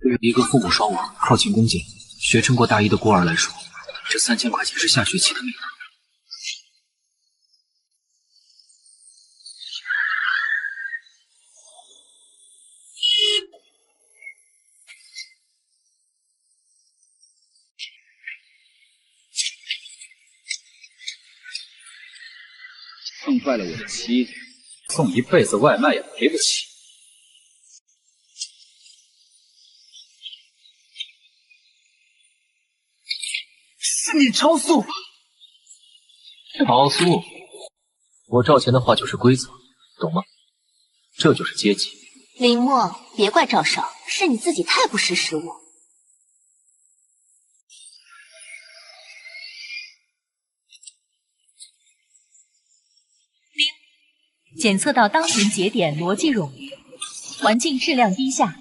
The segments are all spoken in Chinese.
對於一個父母雙亡、靠勤恭俭、学成过大一的孤儿来说，这3000块钱是下学期的名额。碰坏了我的妻子，送一辈子外卖也赔不起。是你超速！超速！我赵钱的话就是规则，懂吗？这就是阶级。林墨，别怪赵少，是你自己太不识时务。检测到当前节点逻辑冗余，环境质量低下，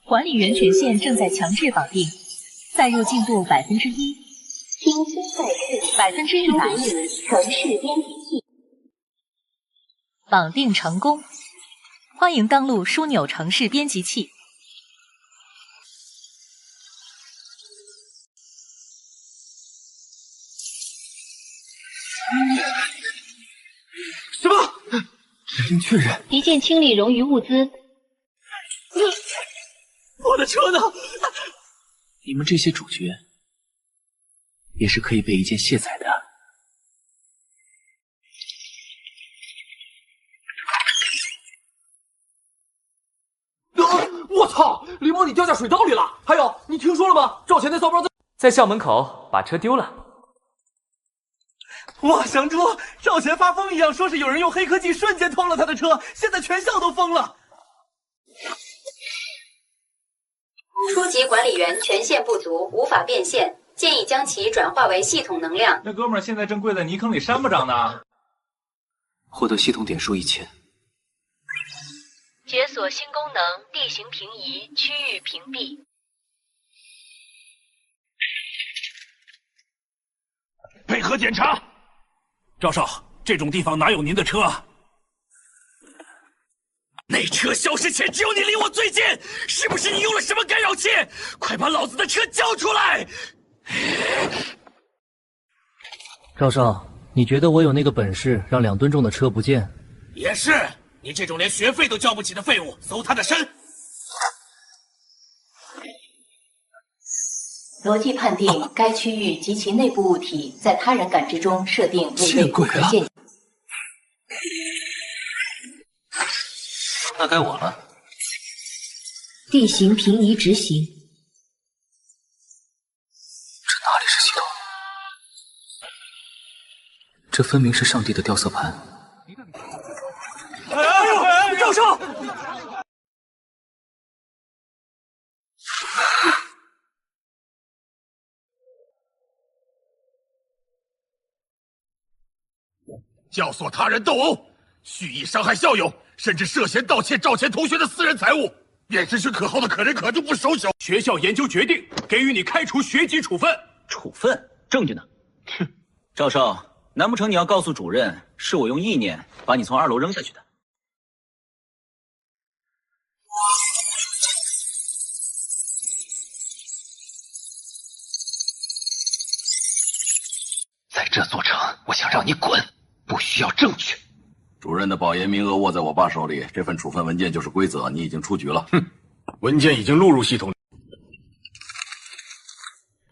管理员权限正在强制綁定，载入进度1%。清新赛事100%，城市编辑器綁定成功，歡迎登錄樞紐城市編輯器。什么？指令确認。一键清理冗餘物資。我的車呢？你們這些主角也是可以被一鍵卸載的。我操！林墨，你掉下水道裡了！還有，你聽說了嗎？趙錢那騷包在校門口把車丟了。哇，祥珠，趙錢發瘋一樣，說是有人用黑科技瞬間偷了他的車，現在全校都瘋了。初級管理員權限不足，無法變現，建議將其轉化為系統能量。那哥們兒現在正跪在泥坑裡扇巴掌呢。獲得系統點數1000。解鎖新功能，地形平移，區域屏蔽。配合檢查。趙少，這種地方哪有您的車啊？那車消失前只有你離我最近，是不是你用了什麼干擾器？快把老子的車交出來！趙少，你覺得我有那個本事讓2噸重的車不見？也是，你這種連學費都交不起的廢物，搜他的身。邏輯判定該區域及其內部物體在他人感知中設定為不可見。那該我了。地形平移執行。這哪裡是系統？這分明是上帝的調色盤。哎呦，趙少！教唆他人鬥毆，蓄意傷害校友，甚至涉嫌盜竊趙錢同學的私人財物，眼神是可好的可人可誅不守朽。學校研究決定，給予你開除學籍處分。處分？證據呢？哼，趙少，難不成你要告訴主任，是我用意念把你從2樓扔下去的？在這座城，我想讓你滾，不需要證據。主任的保研名額握在我爸手裡，這份處分文件就是規則，你已經出局了。哼，文件已經錄入系統。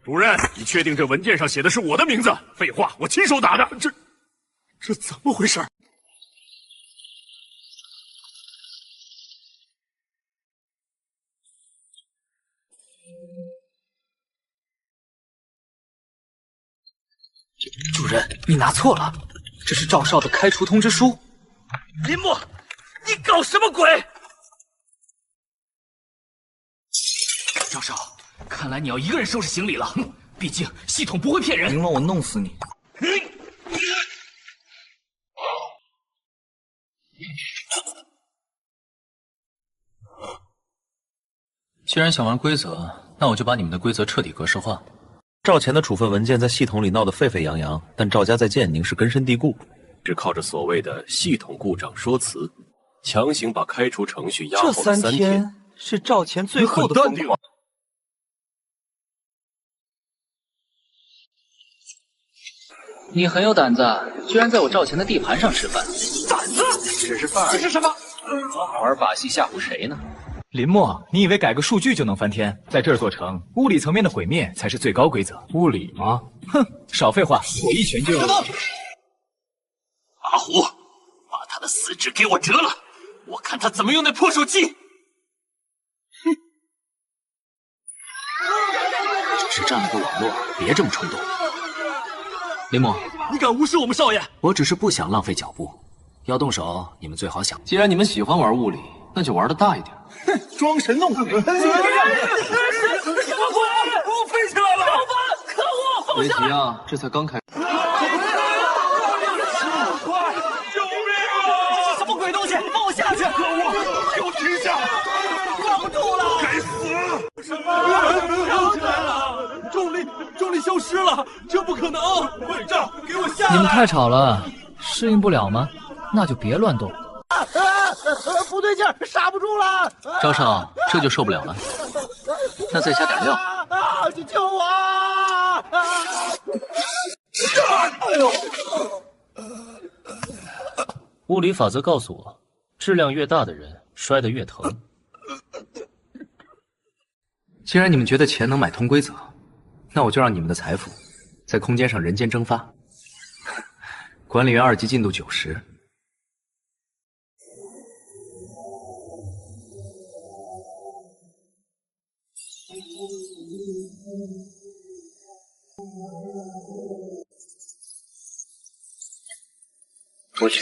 主任，你確定這文件上寫的是我的名字？廢話，我親手打的。這怎麼回事？主任，你拿錯了，這是趙少的開除通知書。林墨，你搞什麼鬼？趙少，看來你要一個人收拾行李了。畢竟系統不會騙人。明晚我弄死你！既然想玩規則，那我就把你們的規則徹底格式化。趙錢的處分文件在系統裡鬧得沸沸揚揚，但趙家在建寧是根深蒂固，是靠着所謂的系統故障說辭，強行把開除程序壓後了3天。這3天是趙錢最後的瘋狂。你很有胆子，居然在我赵钱的地盘上吃饭。胆子？只是饭。这是什么？玩把戏吓唬谁呢？林默，你以为改个数据就能翻天？在这座城，物理层面的毁滅才是最高規則。物理嗎？哼，少廢話，我一拳就。阿虎，把他的四肢給我折了，我看他怎麼用那破手機。只是占了個網絡，別這麼衝動。林默，你敢無視我們少爺？我只是不想浪費腳步，要動手，你們最好想。既然你們喜歡玩物理，那就玩得大一點。哼，裝神弄鬼！什麼鬼？我飛起來了！老闆，可惡！放下！別急啊，這才剛開。快！救命啊！這是什麼鬼東西？放我下去！可惡！給我停下！抓不住了！該死！什麼？跳起來了！重力消失了，這不可能！混賬！給我下來！你們太吵了，適應不了嗎？那就別亂動。不對勁兒，剎不住了！趙少，這就受不了了，那再加點料。救我！哎呦！物理法則告訴我，質量越大的人摔得越疼。既然你們覺得錢能買通規則，那我就讓你們的財富在空間上人間蒸發。管理員2級進度90。我去，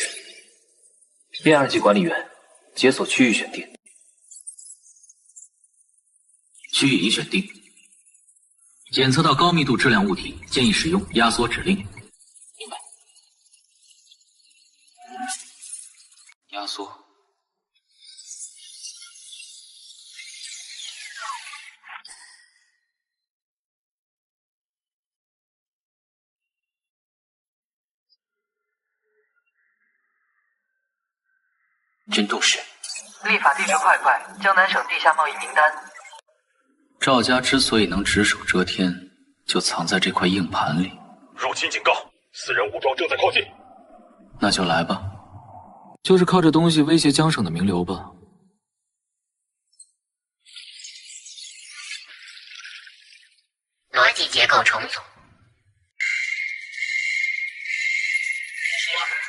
变2级管理員，解鎖區域選定。區域已選定。檢測到高密度質量物體，建議使用壓縮指令。明白。壓縮。震动室。立法地质快快，江南省地下贸易名单。趙家之所以能只手遮天，就藏在這塊硬盤裡。入侵警告，私人武裝正在靠近。那就來吧，就是靠這東西威脅江省的名流吧。邏輯結構重組。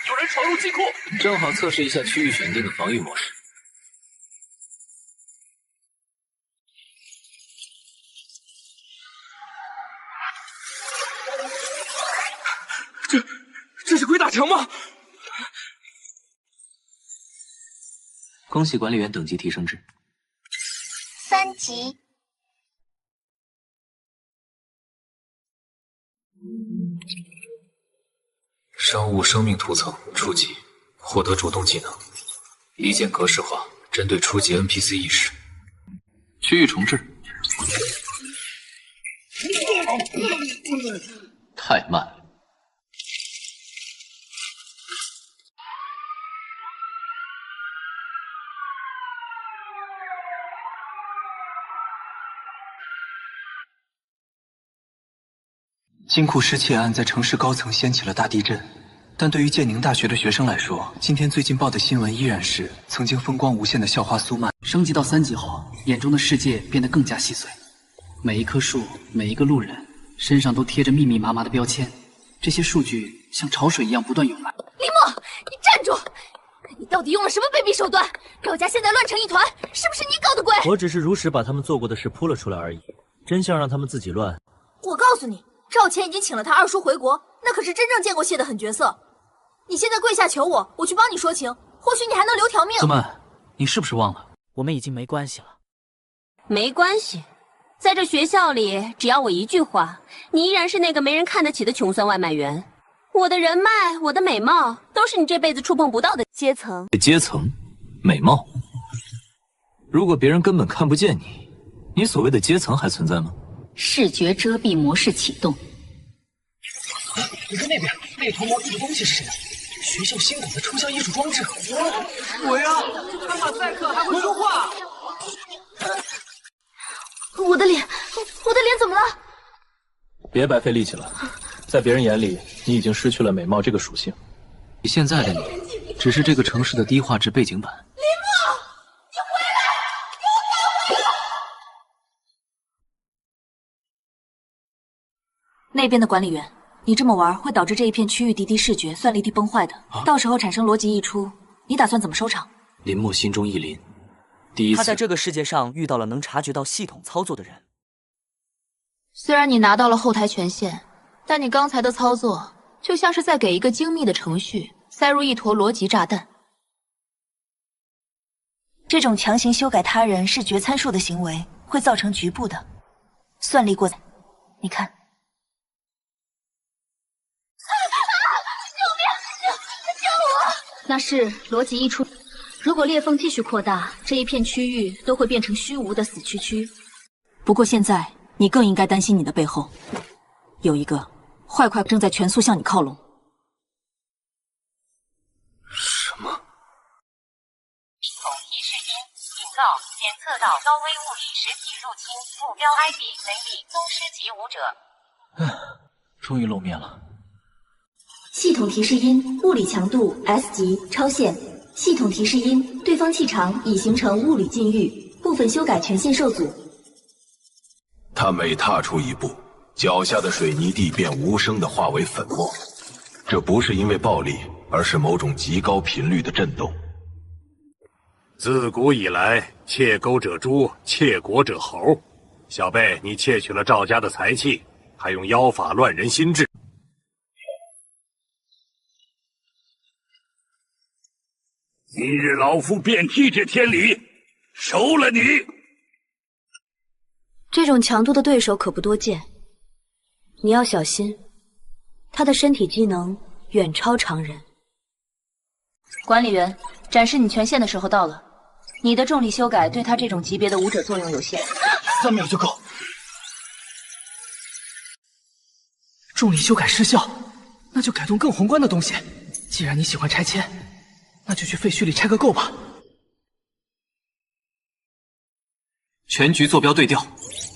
有人闖入金庫，正好測試一下區域選定的防禦模式。這是鬼打牆嗎？恭喜管理員等級提升至3級。生物生命图層初級，獲得主動技能，一鍵格式化，針對初級 NPC 意識。區域重置。太慢了。金庫失竊案在城市高層掀起了大地震，但對於建寧大學的學生來說，今天最近報的新聞依然是曾經風光無限的校花蘇曼。升級到3級後，眼中的世界變得更加細碎，每一棵樹，每一個路人，身上都貼着密密麻麻的標籤，這些數據像潮水一樣不斷湧來。林默，你站住！你到底用了什麼卑鄙手段？趙家現在亂成一團，是不是你搞的鬼？我只是如實把他們做過的事鋪了出來而已，真相讓他們自己亂。我告訴你，趙錢已經請了他二叔回國，那可是真正見過血的狠角色。你現在跪下求我，我去幫你說情，或許你還能留條命。蘇曼，你是不是忘了？我們已經沒關係了。沒關係，在這學校裡，只要我一句話，你依然是那個沒人看得起的窮酸外賣員。我的人脈，我的美貌，都是你這輩子觸碰不到的階層。階層，美貌。如果別人根本看不見你，你所謂的階層還存在嗎？視覺遮蔽模式啟動。你看那邊，那坨毛這個東西是誰的？學校新搞的抽象藝術裝置。鬼啊！他馬賽克還會說話。我的臉怎麼了？別白費力氣了，在別人眼裡，你已經失去了美貌這個屬性。你現在的你，只是這個城市的低畫質背景板。林墨，你回来！给我赶回来！那邊的管理員，你這麼玩會導致这一片區域敵地視覺算力地崩壞的，到時候產生邏輯溢出，你打算怎麼收場？林墨心中一凜，第一次他在這個世界上遇到了能察覺到系統操作的人。雖然你拿到了後台權限，但你剛才的操作就像是在給一個精密的程序塞入一坨邏輯炸彈。這種強行修改他人視覺參數的行為，會造成局部的算力過載。你看，救我！那是邏輯溢出。如果裂縫繼續擴大，這一片區域都會變成虛無的死區區。不過現在你更應該擔心你的背後有一個壞快正在全速向你靠攏。什麼？系統提示音警告：檢測到高危物理實體入侵，目標 ID 能力宗師級武者。終於露面了。系統提示音：物理強度 S 級超限。系統提示音：對方氣場已形成物理禁域，部分修改權限受阻。他每踏出一步，腳下的水泥地便無聲地化為粉末。這不是因為暴力，而是某種極高頻率的震動。自古以來，竊鈎者誅，竊國者侯。小輩，你竊取了趙家的財氣，還用妖法亂人心智。今日老夫便替這天理，收了你。這種強度的對手可不多見，你要小心，他的身體機能遠超常人。管理員，展示你權限的時候到了。你的重力修改對他這種級別的武者作用有限，3秒就夠。重力修改失效，那就改動更宏觀的東西。既然你喜歡拆遷，那就去廢墟裡拆個夠吧。全局坐標對調，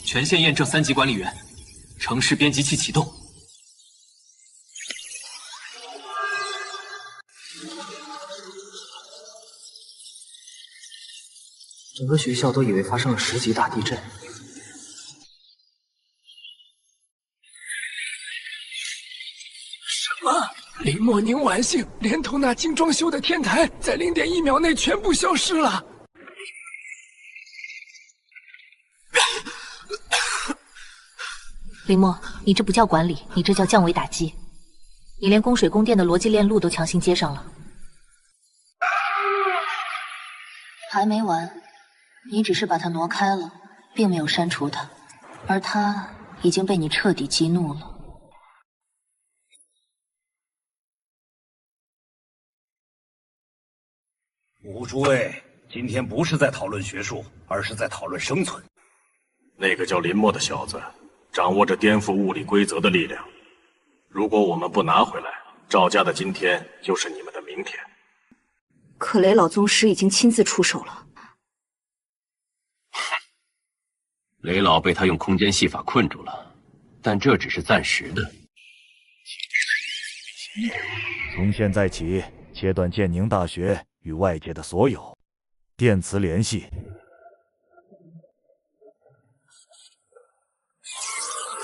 權限驗證3級管理員，城市編輯器啟動。整個學校都以為發生了10級大地震。什麼？林墨寧晚幸，連同那精裝修的天台，在0.1秒內全部消失了。林墨，你這不叫管理，你這叫降維打擊。你連供水供電的邏輯鏈路都強行接上了。還沒完，你只是把它挪開了，並沒有刪除它，而它已經被你徹底激怒了。諸位，今天不是在討論學術，而是在討論生存。那個叫林墨的小子，掌握着顛覆物理規則的力量。如果我們不拿回來，趙家的今天就是你們的明天。可雷老宗師已經親自出手了。雷老被他用空間戲法困住了，但這只是暫時的。從現在起，切斷建寧大學與外界的所有電磁聯繫。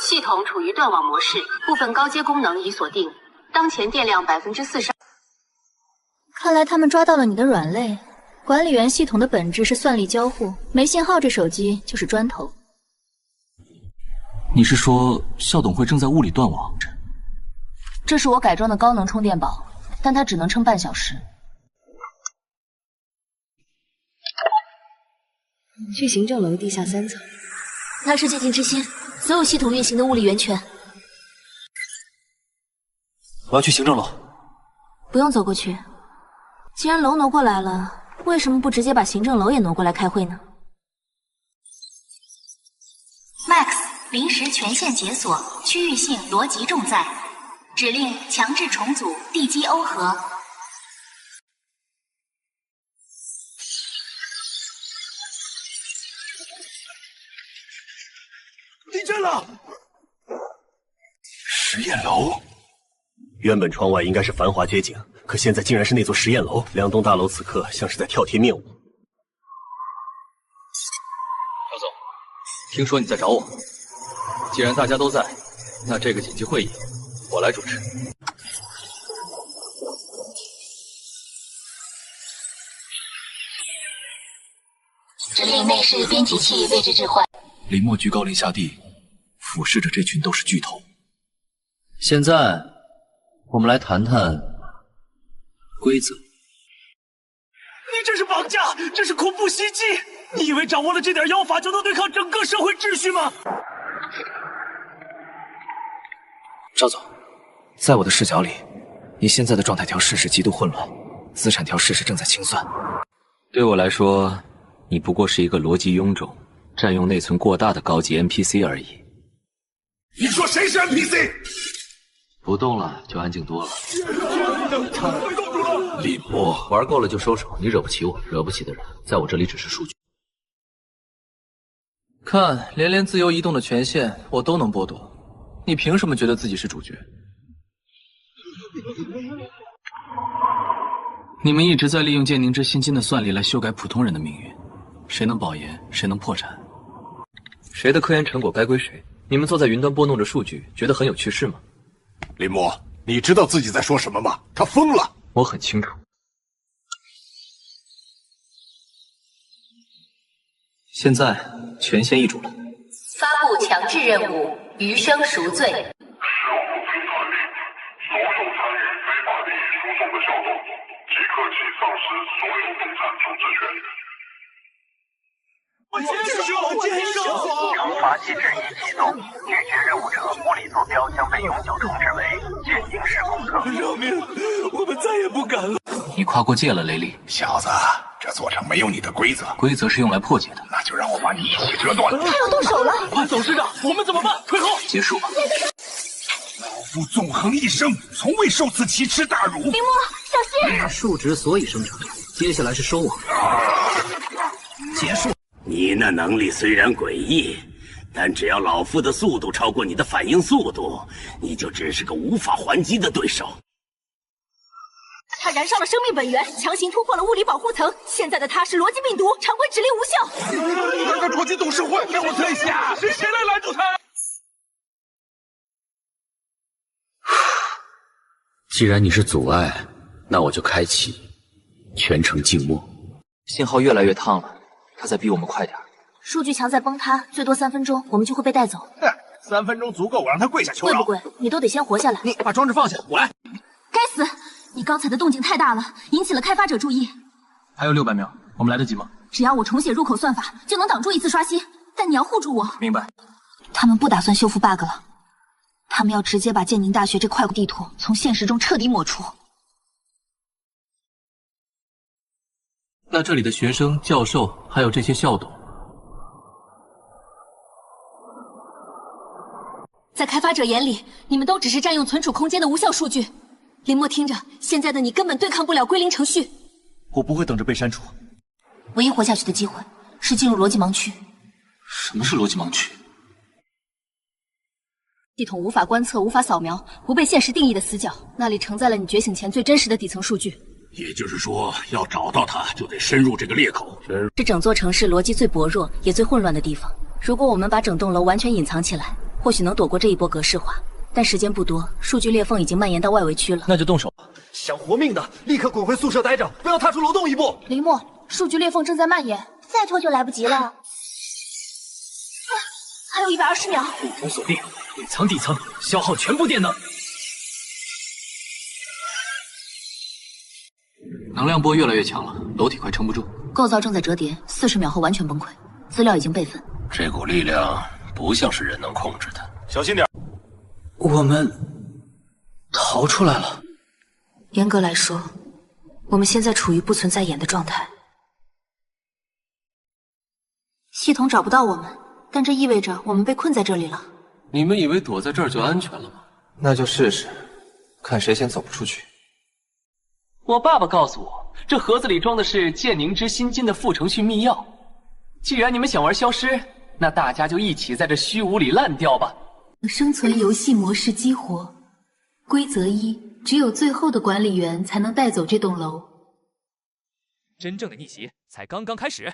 系統處於斷網模式，部分高階功能已鎖定，當前電量40%。看來他們抓到了你的軟肋。管理員系統的本質是算力交互，沒信號這手機就是磚頭。你是說校董會正在物理斷網？這是我改裝的高能充電寶，但它只能撐半小時。去行政樓地下3層。那是寂靜之心，所有系統運行的物理源泉。我要去行政楼。不用走過去。既然楼挪過來了，為什麼不直接把行政樓也挪過來開會呢 ？Max 臨時權限解鎖，區域性邏輯重載，指令強制重組地基耦合。地震了！實驗樓。原本窗外应该是繁华街景，可现在竟然是那座實驗樓。2棟大樓此刻像是在跳貼面舞。赵總，聽說你在找我。既然大家都在，那這個緊急會議我來主持。指令內視編輯器位置置換。林默居高臨下地，俯視着這群都是巨頭。現在，我們來談談規則。你這是綁架，這是恐怖襲擊！你以為掌握了這點妖法就能對抗整個社會秩序嗎？趙總，在我的視角裡，你現在的狀態調試是極度混亂，資產調試是正在清算。對我來說，你不過是一個邏輯臃腫、占用內存過大的高級 NPC 而已。你說誰是 NPC？ 不動了就安靜多了。李默，玩夠了就收手，你惹不起我，惹不起的人在我这里只是数据。看，连自由移动的权限我都能剥夺，你凭什么觉得自己是主角？你们一直在利用剑凝之心经的算力来修改普通人的命運，誰能保研，誰能破產。誰的科研成果該歸誰？你們坐在雲端撥弄着數據，覺得很有趣是嗎？林默，你知道自己在說什麼嗎？他瘋了。我很清楚。現在權限易主了。發布強制任務，餘生贖罪。所有參與非法利益輸送的效動，即刻起喪失所有動產處置權。我堅守。懲罰機制已啟動，拒絕任務者物理坐標將被永久重置為劍凝式工程。饒命！我們再也不敢了。你跨過界了，雷利。小子，這座城沒有你的規則，規則是用來破解的。那就讓我把你一起折斷。他要動手了！董事長，我們怎麼辦？退後！結束吧。老夫縱橫一生，從未受此奇恥大辱。林默，小心！數值所以生成，接下來是收網。結束。你那能力雖然詭異，但只要老夫的速度超過你的反應速度，你就只是個無法還擊的對手。他燃燒了生命本源，強行突破了物理保護層。現在的他是邏輯病毒，常規指令無效。那個捉雞董事會，讓我退下！誰來攔住他？既然你是阻礙，那我就開啟全程靜默。信號越來越燙了。他在逼我們快點。數據牆在崩塌，最多3分鐘，我們就會被帶走。哼，3分鐘足夠我讓他跪下求饒。跪不跪，你都得先活下來。你把裝置放下，我來。該死！你剛才的動靜太大了，引起了開發者注意。還有600秒，我們來得及嗎？只要我重寫入口算法，就能擋住一次刷新。但你要護住我。明白。他們不打算修復 bug 了，他們要直接把劍凝大學這塊地圖從現實中徹底抹除。那這裡的學生、教授，還有這些校董，在開發者眼裡，你們都只是佔用存儲空間的無效數據。林默，聽着，現在的你根本對抗不了歸零程序。我不會等着被刪除。唯一活下去的機會是進入邏輯盲區。什麼是邏輯盲區？系統無法觀測、無法掃描、不被現實定義的死角，那裡承載了你覺醒前最真實的底層數據。也就是說，要找到它，就得深入這個裂口。是整座城市邏輯最薄弱也最混亂的地方。如果我們把整棟樓完全隱藏起來，或許能躲過這一波格式化。但時間不多，數據裂縫已經蔓延到外圍區了。那就動手吧。想活命的，立刻滾回宿舍待着，不要踏出樓洞一步。林默，數據裂縫正在蔓延，再拖就來不及了。還有120秒。不同鎖定，隱藏底層，消耗全部電能。能量波越來越強了，樓體快撐不住。構造正在折疊，40秒後完全崩潰。資料已經備份。這股力量不像是人能控制的。小心點。我們逃出來了。嚴格來說，我們現在處於不存在眼的狀態。系統找不到我們，但這意味着我們被困在這裡了。你們以為躲在這兒就安全了嗎？那就試試，看誰先走不出去。我爸爸告訴我，這盒子裡裝的是劍凝之心經的副程序密鑰。既然你們想玩消失，那大家就一起在這虛無裡爛掉吧。生存遊戲模式激活，规则一：只有最后的管理员才能带走这栋楼。真正的逆袭才刚刚开始。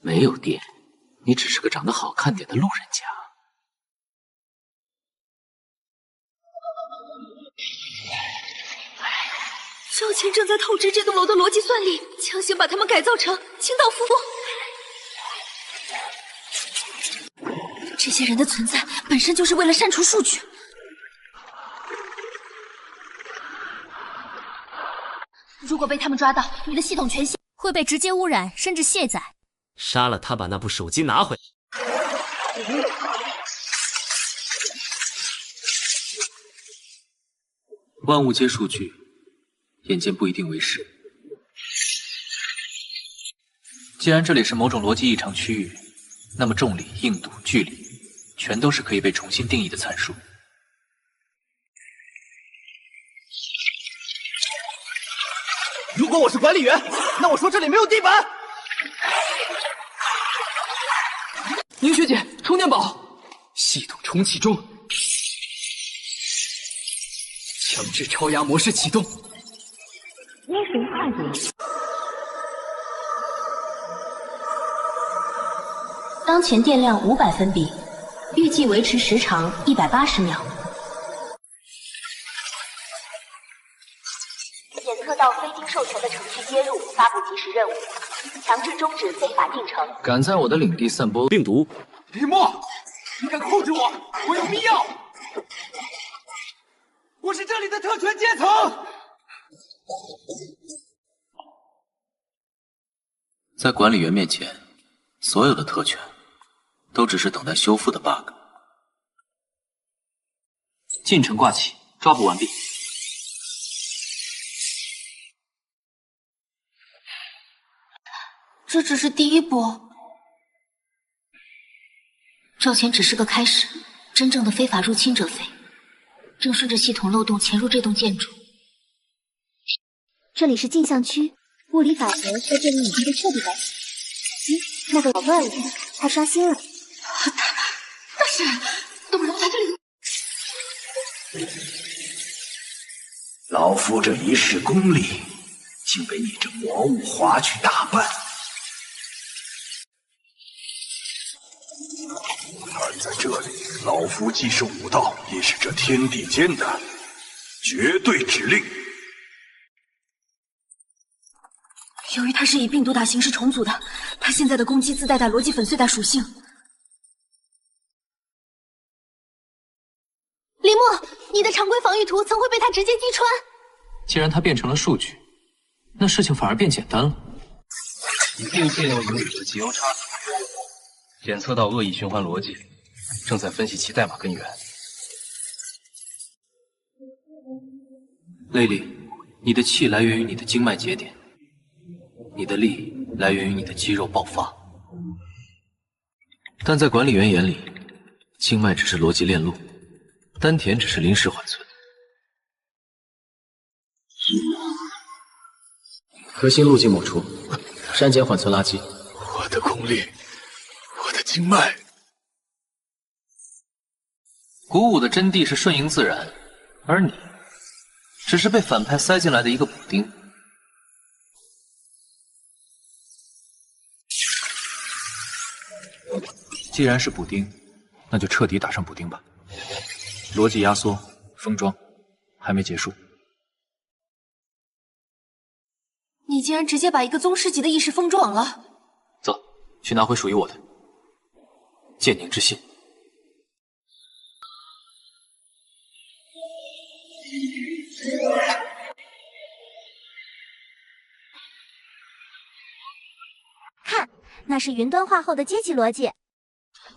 没有电，你只是个长得好看点的路人甲。赵钱正在透支这栋楼的逻辑算力，强行把他们改造成清道夫。这些人的存在本身就是为了删除数据。如果被他们抓到，你的系统权限会被直接污染，甚至卸载。杀了他，把那部手机拿回来。万物皆数据，眼见不一定为实。既然这里是某种逻辑异常区域，那么重力、硬度、距离，全都是可以被重新定义的参数。如果我是管理员，那我说这里没有地板。宁学姐，充电宝，系统重启中，强制超压模式启动。运行快点。当前电量500分比，预计维持时长180秒。检测到非经授权的程序接入，发布即时任务，强制终止非法进程。敢在我的领地散播病毒，李默，你敢控制我？我有必要！我是这里的特权阶层。在管理员面前，所有的特权都只是等待修复的 bug。进程挂起，抓捕完毕。这只是第一波。赵钱只是个开始，真正的非法入侵者非正顺着系统漏洞潜入这栋建筑。这里是镜像区，物理法则在这里已经被彻底改写。那个老乱了，他刷新了。但是懂人在这里。老夫这一世功力，竟被你这魔物划去大半。而在这里，老夫既是武道，也是这天地间的绝对指令。由于它是以病毒打形式重组的，它现在的攻击自带逻辑粉碎带属性。李默，你的常规防御图曾会被它直接击穿。既然它变成了数据，那事情反而变简单了。已定电流引理的极优差，检测到恶意循环逻辑，正在分析其代码根源。雷利，你的气来源于你的经脉节点，你的力来源于你的肌肉爆发。但在管理员眼里，经脉只是逻辑链路，丹田只是临时缓存。核心路径抹除，删减缓存垃圾。我的功力，我的经脉。鼓舞的真谛是顺应自然，而你只是被反派塞进来的一个补丁。既然是补丁，那就彻底打上补丁吧。逻辑压缩，封装，还没结束。你竟然直接把一个宗师级的意识封装了！走，去拿回属于我的剑宁之信。看，那是云端化后的阶级逻辑。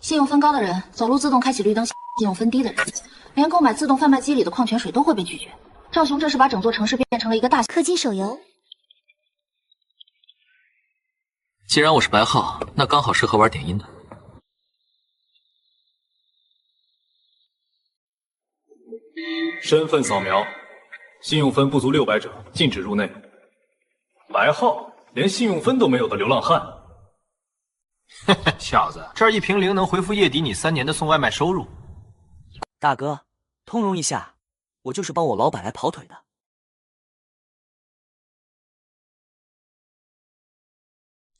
信用分高的人，走路自动开启绿灯；信用分低的人，连购买自动贩卖机里的矿泉水都会被拒绝。赵雄这是把整座城市变成了一个大氪金手游。既然我是白号，那刚好适合玩点音的。身份扫描，信用分不足600者禁止入内。白号，连信用分都没有的流浪汉。小子，这儿1瓶0能回复夜底你3年的送外卖收入。大哥，通融一下，我就是帮我老板来跑腿的。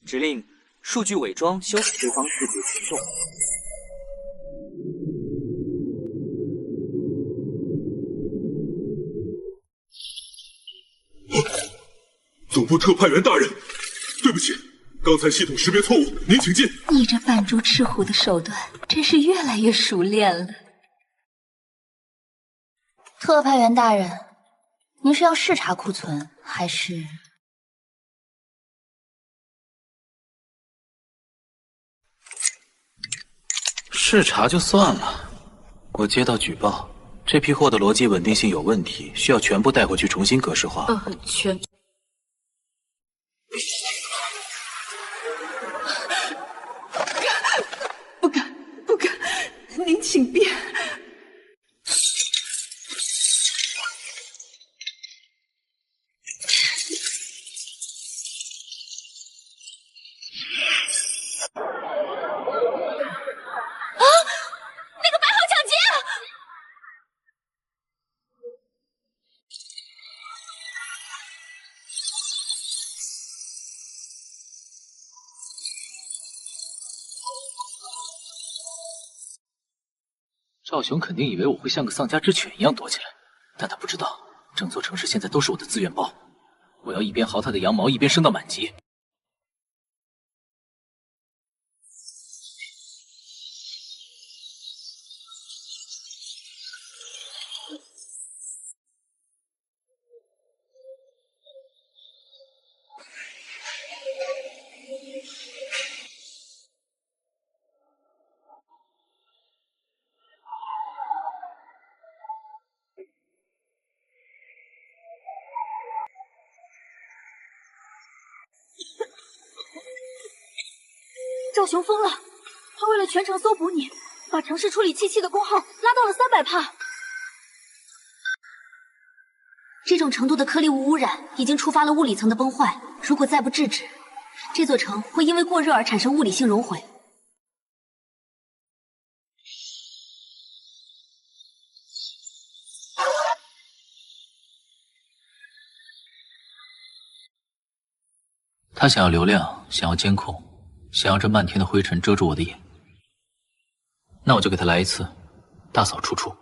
指令：数据伪装修复对方视觉群众。总部特派员大人，对不起，刚才系统识别错误，您请进。你这扮猪吃虎的手段真是越来越熟练了。特派员大人，您是要视察库存，还是？视察就算了，我接到举报，这批货的逻辑稳定性有问题，需要全部带回去重新格式化。全。不敢，您请便。赵雄肯定以为我会像个丧家之犬一样躲起来，但他不知道，整座城市现在都是我的资源包，我要一边薅他的羊毛，一边升到满级。赵雄疯了，他为了全城搜捕你，把城市处理器的功耗拉到了300帕。这种程度的颗粒物污染已经触发了物理层的崩坏，如果再不制止，这座城会因为过热而产生物理性熔毁。他想要流量，想要监控，想要这漫天的灰尘遮住我的眼，那我就给他来一次大扫除处。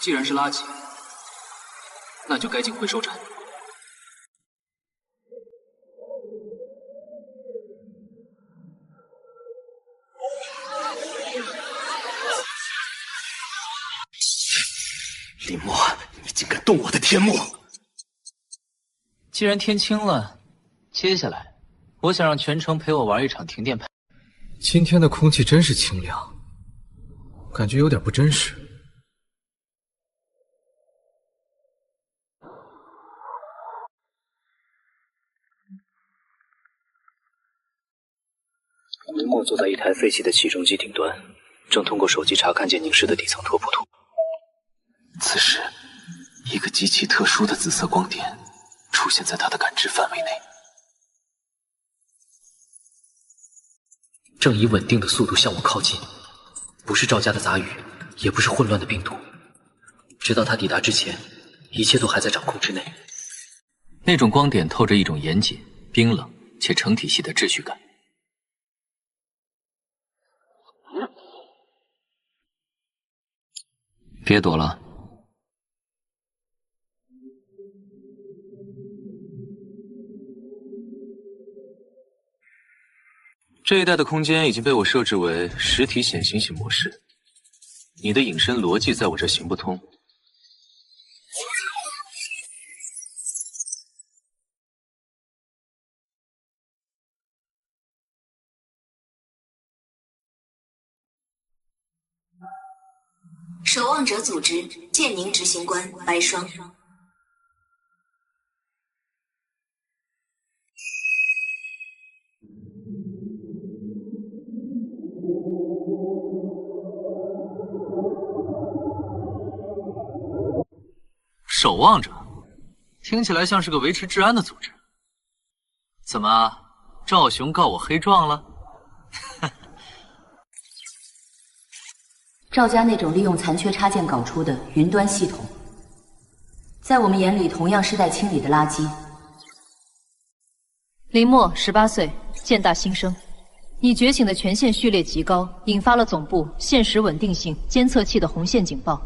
既然是垃圾，那就该进回收站。林墨，你竟敢动我的天幕！既然天清了，接下来我想让全城陪我玩一场停电派。今天的空气真是清凉，感觉有点不真实。林墨坐在一台废弃的起重机顶端，正通过手机查看鉴定室的底层拓扑图。此时，一个极其特殊的紫色光点出现在他的感知范围内，正以稳定的速度向我靠近，不是赵家的杂鱼，也不是混乱的病毒。直到他抵达之前，一切都还在掌控之内。那种光点透着一种严谨、冰冷且成体系的秩序感。别躲了！这一带的空间已经被我设置为实体显形型模式，你的隐身逻辑在我这行不通。守望者组织建宁执行官白霜。守望者，听起来像是个维持治安的组织。怎么，赵雄告我黑状了？赵家那种利用残缺插件搞出的云端系统，在我们眼里同樣是待清理的垃圾。林墨，18歲，劍大新生。你覺醒的權限序列極高，引發了總部現實穩定性監測器的紅線警報。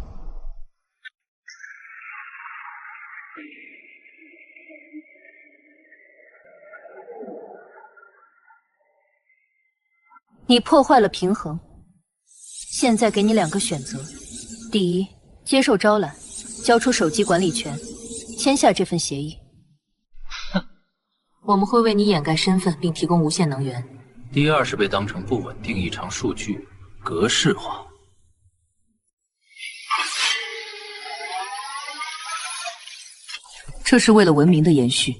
你破壞了平衡。現在給你2個選擇：第一，接受招攬，交出手機管理權，簽下這份協議。我們會為你掩蓋身份，並提供無限能源。第二是被當成不穩定異常數據，格式化。這是為了文明的延續。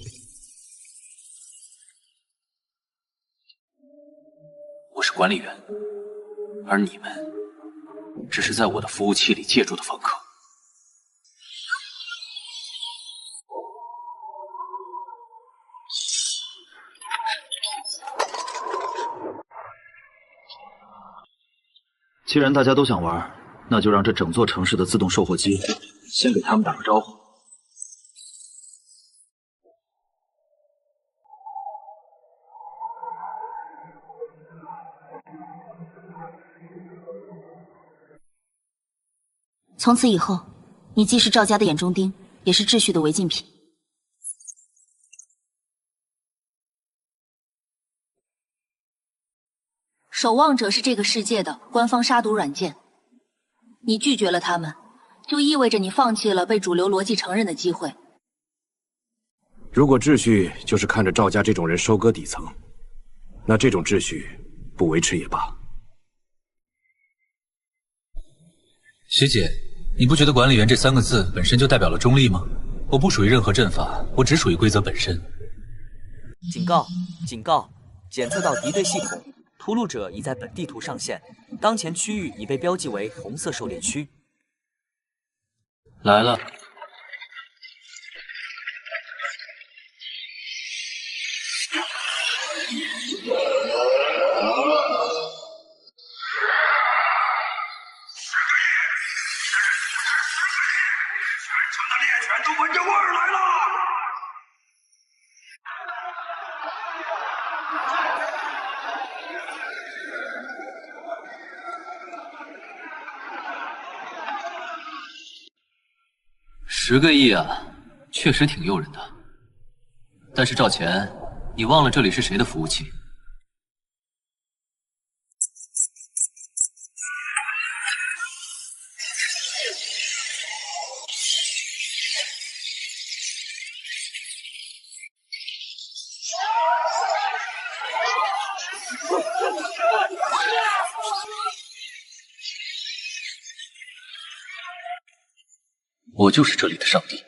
我是管理員，而你們只是在我的服務器裡借住的房客。既然大家都想玩，那就让这整座城市的自動售貨機先給他們打個招呼。從此以後，你既是趙家的眼中釘，也是秩序的違禁品。守望者是這個世界的官方殺毒軟件，你拒絕了他們，就意味着你放棄了被主流邏輯承認的機會。如果秩序就是看着趙家這種人收割底層，那這種秩序不維持也罷。學姐，你不覺得管理員這3個字本身就代表了中立嗎？我不屬於任何陣法，我只屬於規則本身。警告！警告！檢測到敵對系統。屠戮者已在本地圖上線，當前區域已被標記為紅色狩獵區。來了。10個億啊，確實挺誘人的。但是趙錢，你忘了這裡是誰的服務器？我就是這裡的上帝，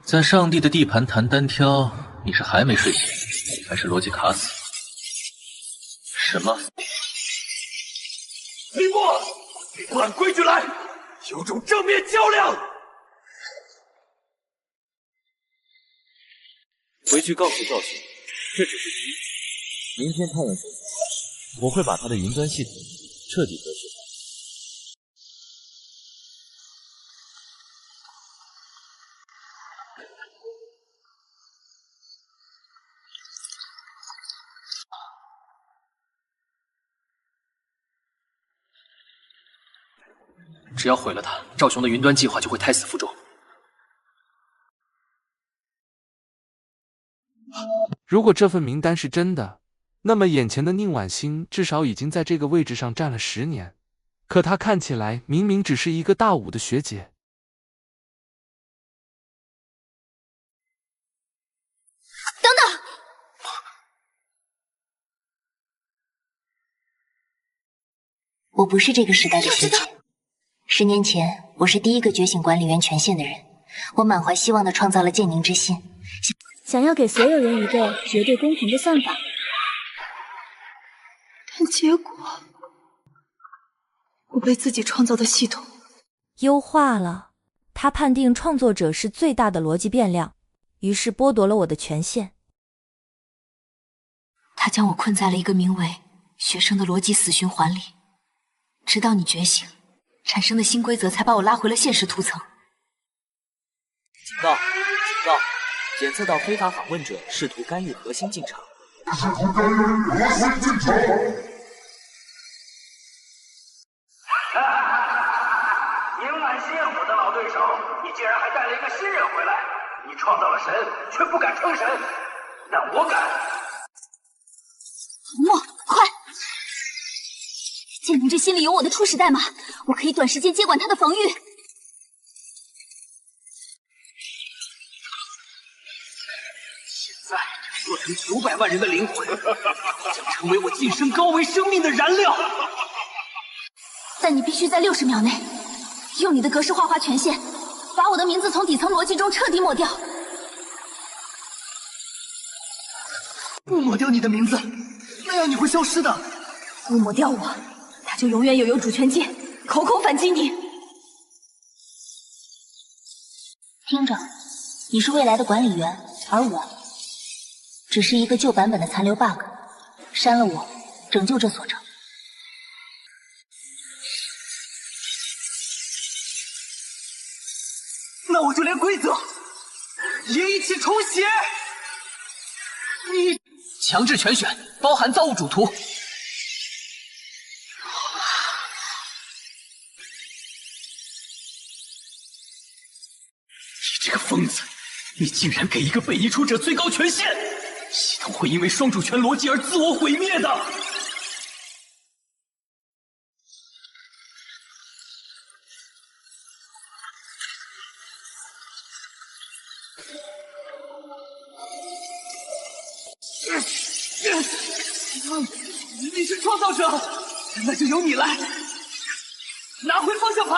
在上帝的地盤談單挑，你是還沒睡醒，還是邏輯卡死？什麼？李默，不按規矩來，有種正面較量。回去告訴趙雪，這只是第一，明天探員回來，我會把他的雲端系統徹底格式化。只要毀了他，趙雄的雲端計劃就會胎死腹中。如果這份名單是真的，那麼眼前的寧婉欣至少已經在這個位置上站了10年，可她看起來明明只是一個大5的學姐。等等！我不是這個時代的學姐。10年前，我是第一個覺醒管理員權限的人，我滿懷希望地創造了建寧之心，想要給所有人一個絕對公平的算法。但結果，我被自己創造的系統優化了，他判定創作者是最大的邏輯變量，於是剝奪了我的權限。他將我困在了一個名為學生的邏輯死循環裡，直到你覺醒，產生的新規則才把我拉回了現實圖層。警告！警告！檢測到非法訪問者試圖干預核心進程。試圖干預核心進程。宁晚星，我的老对手，你竟然还带了一个新人回来！你創造了神，卻不敢稱神，但我敢。莫，快！劍靈之心裡有我的初始代碼，我可以短時間接管他的防禦。現在做成900萬人的靈魂，將成為我晉升高維生命的燃料。但你必須在60秒內，用你的格式化權限，把我的名字從底層邏輯中徹底抹掉。不抹掉你的名字，那樣你會消失的。不抹掉我，他就永遠有主權劍，口口反擊你。聽着，你是未來的管理員，而我只是一個舊版本的殘留 bug， 刪了我，拯救這所城。那我就連規則也一起重寫。你強制全選，包含造物主圖。你這個瘋子，你竟然給一個被移除者最高權限，系統會因為雙主權邏輯而自我毀滅的。你是創造者，那就由你來拿回方向盤。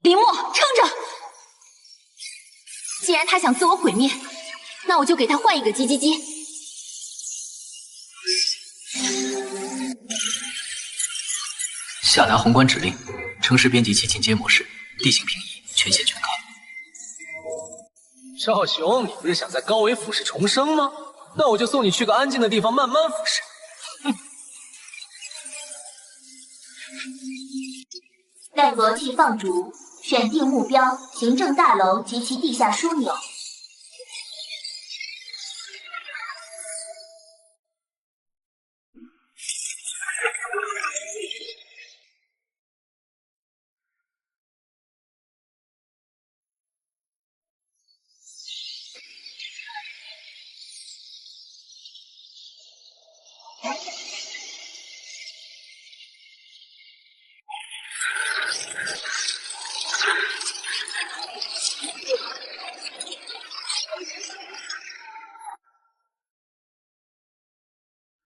林默，撐着！既然他想自我毀滅，那我就給他換一個雞雞雞。下達宏觀指令，城市編輯器進階模式，地形平移，權限全開。少雄，你不是想在高維俯視重生嗎？那我就送你去個安靜的地方慢慢俯視。待邏輯放逐，選定目標：行政大樓及其地下樞紐。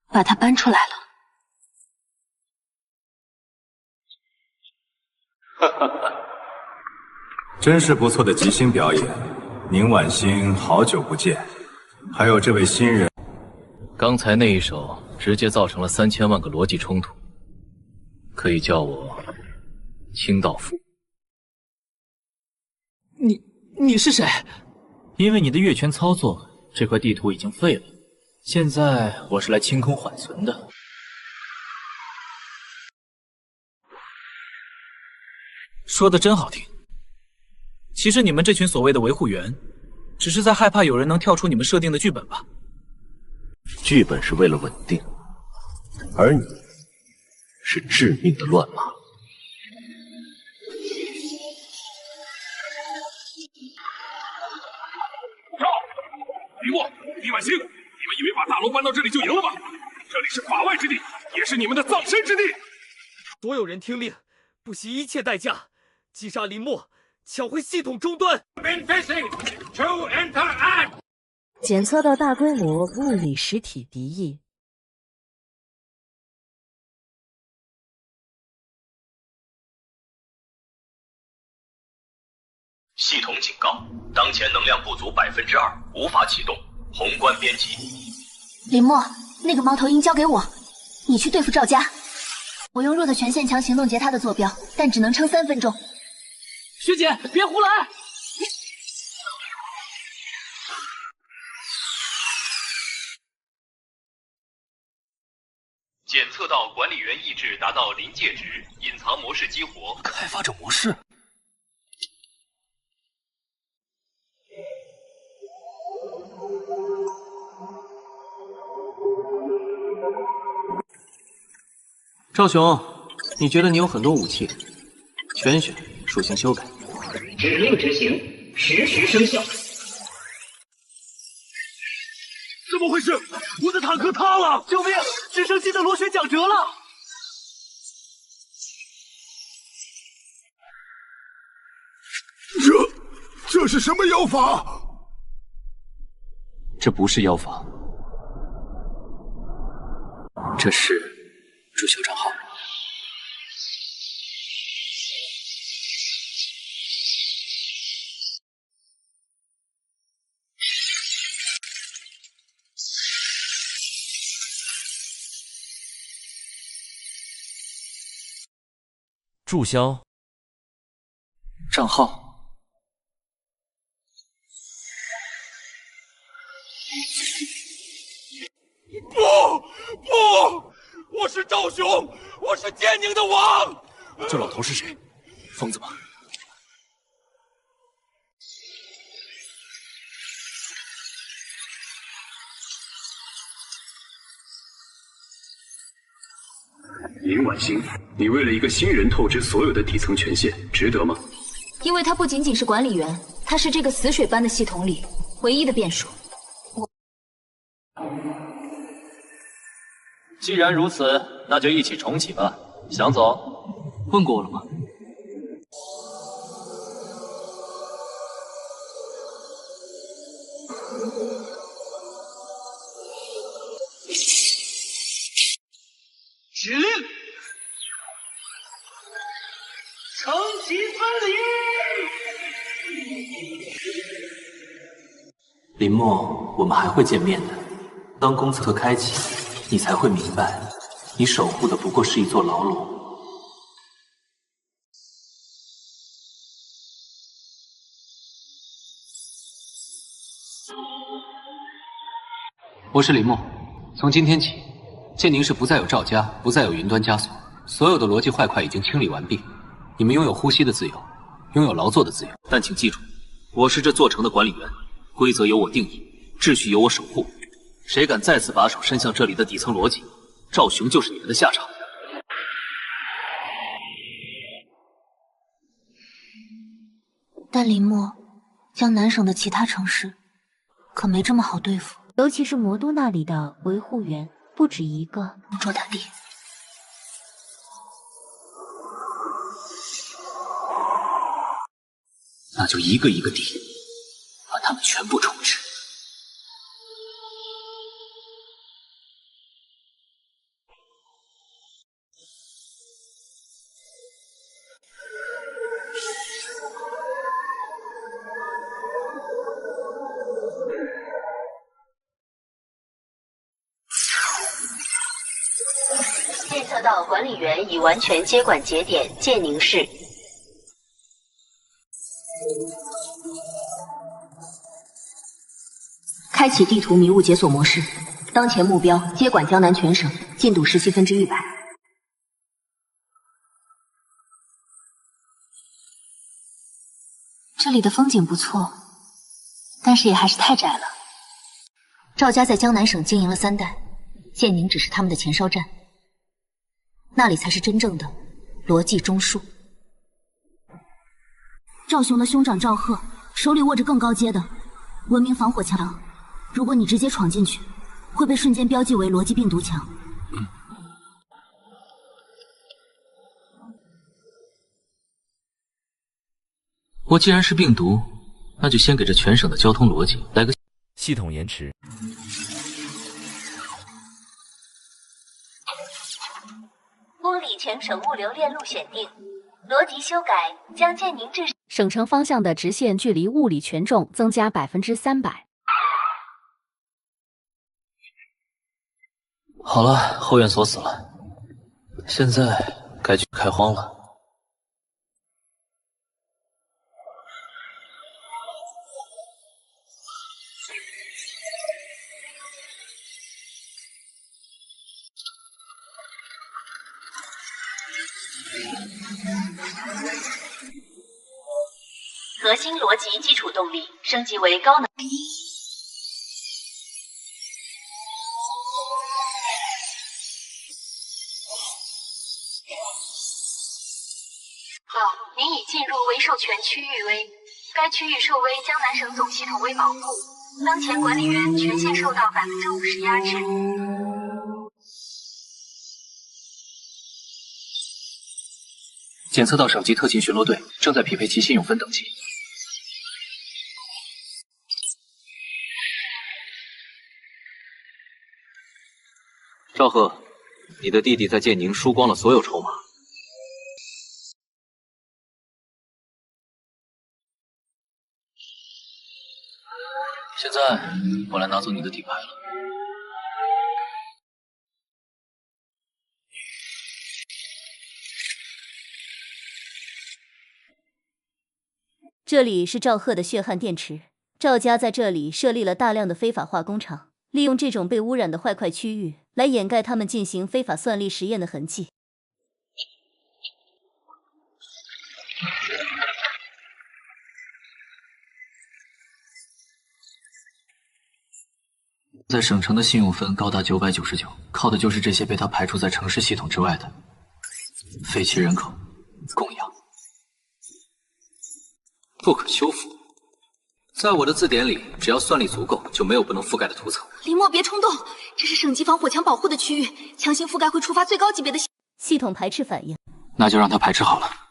把它搬出来了。哈哈哈，真是不錯的即興表演。寧婉星，好久不見。還有這位新人，剛才那一手直接造成了3000萬個邏輯衝突，可以叫我清道夫。你是誰？因為你的越權操作，這塊地圖已經廢了。現在我是來清空緩存的。說的真好聽。其實你們這群所謂的維護員，只是在害怕有人能跳出你們設定的劇本吧？劇本是為了穩定，而你是致命的亂碼。李默、李婉星，你們以為把大樓搬到這裡就贏了吧？這裡是法外之地，也是你們的葬身之地。所有人聽令，不惜一切代價擊殺林默，搶回系統終端。檢測到大規模物理實體敵意。系統警告：當前能量不足2%，無法啟動宏觀編輯。林墨，那個貓头鷹交給我，你去對付趙家。我用弱的權限強行弄劫他的坐標，但只能撐3分鐘。學姐，別胡來！檢測到管理員意志達到臨界值，隱藏模式激活。開發者模式。趙雄，你覺得你有很多武器，全選屬性修改。指令執行，實時生效。怎麼回事？我的坦克塌了！救命！直升機的螺旋槳折了！這是什麼妖法？這不是妖法，這是注銷賬號。注销账号。不！我是赵雄，我是建宁的王。这老头是誰？疯子吗？林婉欣，你为了一个新人透支所有的底层权限，值得吗？因为他不仅仅是管理员，他是这个死水般的系統裡唯一的變數。既然如此，那就一起重啟吧。想走？問過我了嗎？指令：成其分离。林墨，我们還會見面的。當公測開啟，你才會明白，你守護的不過是一座牢籠。我是林墨，從今天起，建寧市不再有趙家，不再有雲端枷鎖，所有的邏輯壞塊已經清理完畢。你們擁有呼吸的自由，擁有勞作的自由。但請記住，我是這座城的管理員，規則由我定義，秩序由我守護。誰敢再次把手伸向這裡的底層邏輯，趙雄就是你們的下場。但林墨，江南省的其他城市可沒這麼好對付，尤其是魔都那裡的維護員不止一個。捉他弟，那就一個一個地，把他們全部重置。檢測到管理員已完全接管節點建寧市。開啟地圖迷霧解鎖模式，當前目標接管江南全省，進度17%。這裡的風景不錯，但是也還是太窄了。趙家在江南省經營了3代，建寧只是他們的前哨站，那裡才是真正的邏輯中樞。趙雄的兄長趙賀手裡握着更高階的文明防火牆，如果你直接闖進去，會被瞬間標記為邏輯病毒牆。我既然是病毒，那就先給這全省的交通邏輯來個系統延遲。剝離全省物流鏈路選定，邏輯修改將建寧至省城方向的直線距離物理權重增加300%。好了，后院锁死了，现在该去开荒了。核心逻辑基礎動力升級為高能。您已进入未授權區域 V， 該區域受為江南省總系統微保護，當前管理員權限受到50%壓制。檢測到省級特勤巡邏隊正在匹配其信用分等級。赵贺，你的弟弟在建宁輸光了所有籌碼。現在我來拿走你的底牌了。這裡是趙賀的血汗電池，趙家在這裡設立了大量的非法化工廠，利用這種被污染的壞塊區域來掩蓋他們進行非法算力實驗的痕跡。在省城的信用分高達999，靠的就是這些被他排除在城市系統之外的廢棄人口供養。不可修復，在我的字典裡，只要算力足夠，就沒有不能覆蓋的塗層。林墨，別衝動，這是省級防火牆保護的區域，強行覆蓋會觸發最高級別的系統排斥反應。那就讓他排斥好了。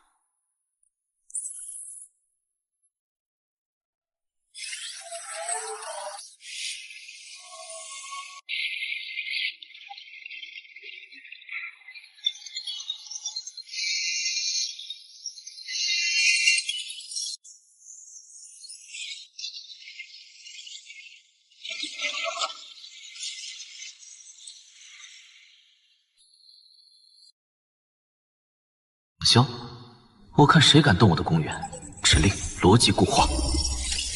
行，我看誰敢動我的公園。指令邏輯固化，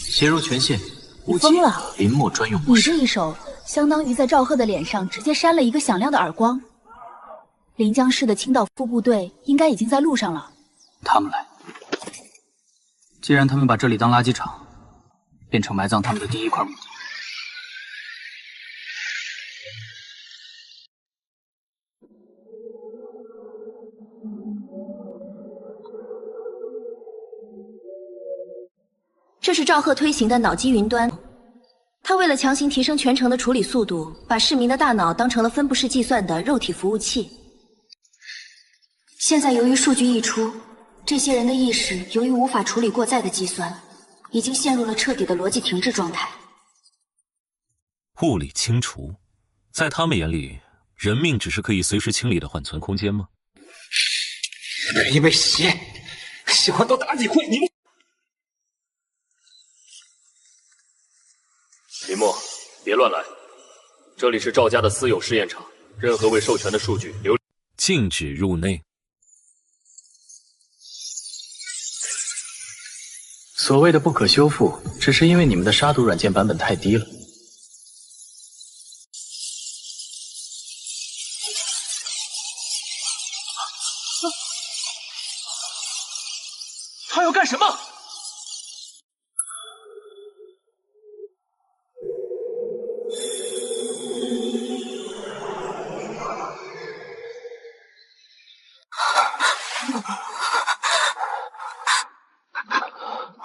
寫入權限。你瘋了！林墨專用模式。你這一手相當於在趙賀的臉上直接扇了一個響亮的耳光。臨江市的清道夫部隊應該已經在路上了。他們來。既然他們把這裡當垃圾場，變成埋葬他們的第一塊墓地。這是趙賀推行的腦機雲端，他為了強行提升全城的處理速度，把市民的大腦當成了分布式計算的肉體服務器。現在由於數據溢出，這些人的意識由於無法處理過載的計算，已經陷入了徹底的邏輯停滯狀態。物理清除，在他們眼裡，人命只是可以隨時清理的緩存空間嗎？因為邪，喜歡多打幾回你們。林墨，別亂來！這裡是趙家的私有試驗場，任何未授權的數據禁止入內。所謂的不可修復，只是因為你們的殺毒軟件版本太低了。他要幹什麼？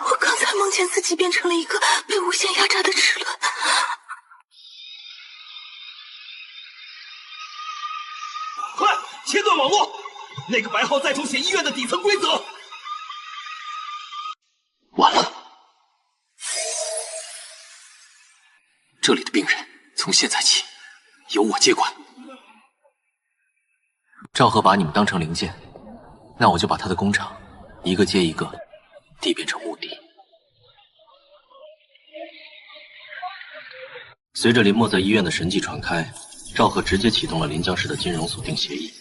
我刚才梦見自己變成了一個被無限壓榨的齒輪。快切斷網絡！那個白號再重寫醫院的底層規則。完了，這裡的病人從現在起由我接管。趙賀把你們當成零件，那我就把他的工廠一個接一個地變成墓地。隨着林墨在醫院的神跡傳開，赵贺直接啟动了临江市的金融锁定协議。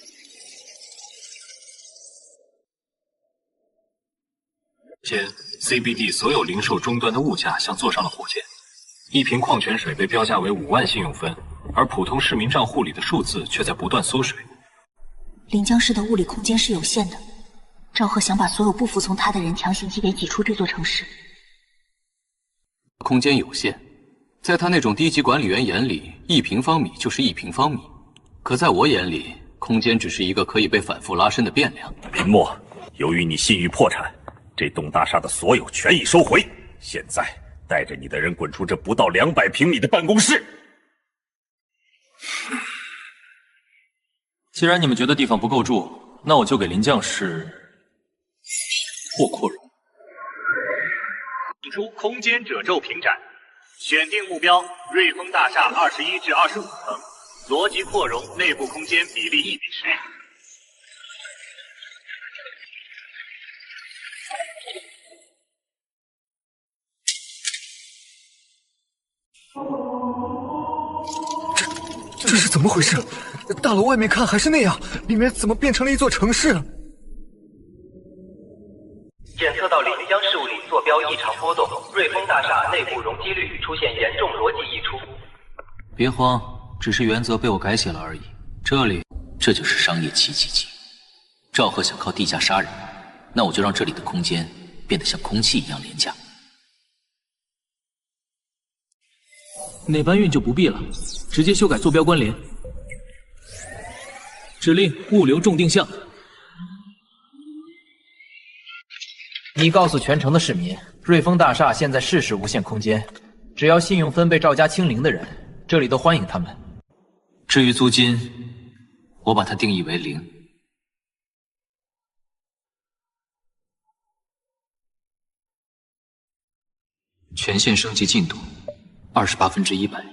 前 CBD 所有零售终端的物价像坐上了火箭，一瓶矿泉水被标价为5万信用分，而普通市民账户里的数字却在不断缩水。临江市的物理空间是有限的，赵贺想把所有不服从他的人强行给挤出这座城市。空间有限，在他那种低级管理员眼里，1平方米就是1平方米。可在我眼里，空间只是一个可以被反复拉伸的变量。林墨，由于你信誉破产，这栋大厦的所有权已收回。现在带着你的人滚出这不到200平米的办公室。既然你们觉得地方不够住，那我就给临江市或扩容。出空间褶皱屏展，选定目标：瑞丰大厦21至25层，逻辑扩容，内部空间比例1比10。这是怎么回事？大楼外面看还是那样，里面怎么变成了一座城市了？检测到临江事务里坐标异常波动，瑞丰大厦内部容积率出现严重逻辑溢出。別慌，只是原則被我改寫了而已。這就是商業奇蹟。趙賀想靠地價殺人，那我就讓這裡的空間變得像空氣一樣廉價。那搬運就不必了，直接修改坐標關聯。指令物流重定向。你告訴全城的市民，瑞豐大廈現在事實無限空間，只要信用分被趙家清零的人，這裡都歡迎他們。至於租金，我把它定義為0。權限升級進度28%。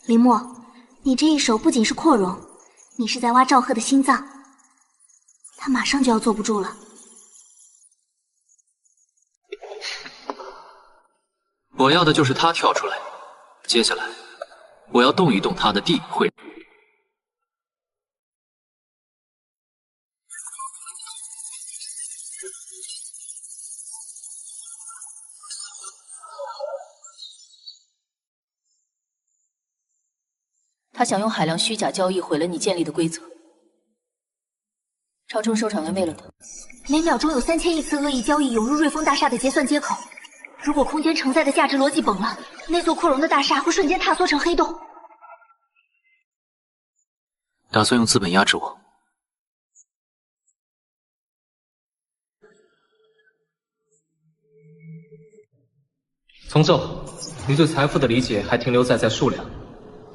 林墨，你這一手不僅是擴容，你是在挖趙賀的心臟，他馬上就要坐不住了。我要的就是他跳出來，接下來我要動一動他的地會。他想用海量虛假交易毀了你建立的規則。超充收場員為了他，每秒鐘有3000億次惡意交易湧入瑞豐大廈的結算接口。如果空間承載的價值邏輯崩了，那座擴容的大廈會瞬間塌縮成黑洞。打算用資本壓制我？從奏，你對財富的理解還停留在數量，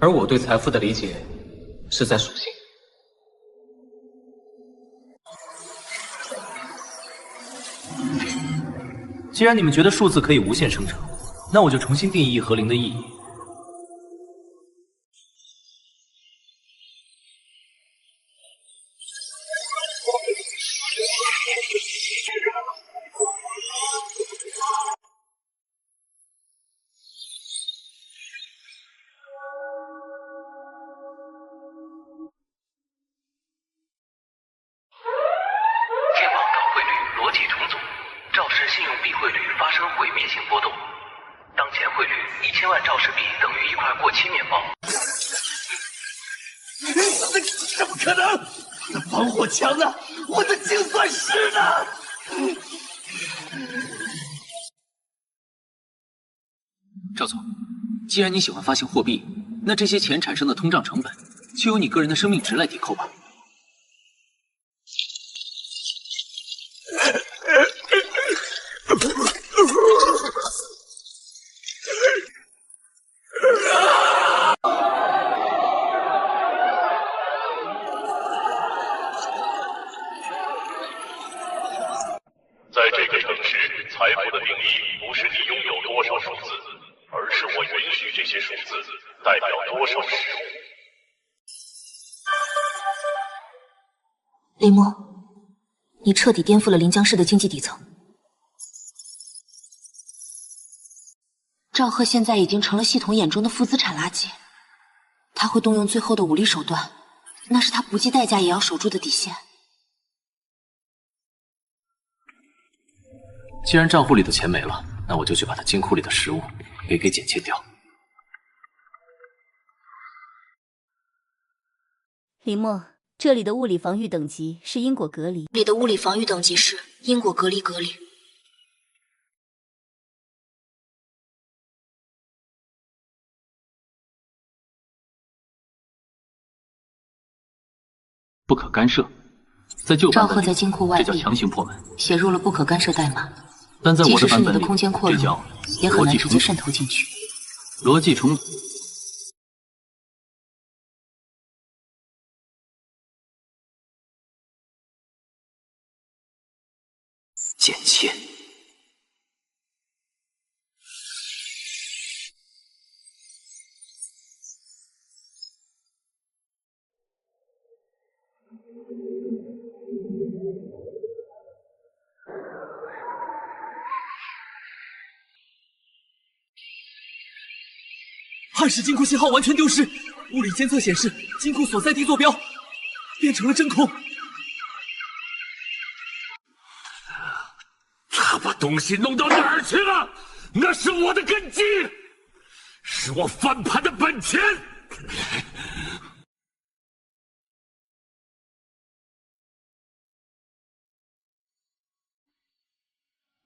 而我對財富的理解是在屬性。既然你們覺得數字可以無限生成，那我就重新定義1和0的意義。趙總，既然你喜歡發行貨幣，那這些錢產生的通脹成本，就由你個人的生命值來抵扣吧。在這個城市，財富的定義不是你擁有多少數字，而是我允許這些數字代表多少實物。林墨，你徹底顛覆了臨江市的經濟底層。赵赫現在已經成了系統眼中的負資產垃圾，他會動用最後的武力手段，那是他不計代價也要守住的底線。既然賬戶裡的錢沒了，那我就去把他金庫裡的食物给剪切掉。林墨，这里的物理防御等级是因果隔离。里的物理防御等级是因果隔离。不可干涉。在旧版本里，赵赫在金库外这叫强行破门，写入了不可干涉代碼。但在我的版本里，即使是你的空间扩容，也很难直接渗透进去。逻辑重组。剪切。汉时金库信号完全丢失，物理监测显示金庫所在地坐標變成了真空。他把東西弄到哪兒去了？那是我的根基，是我翻盤的本錢。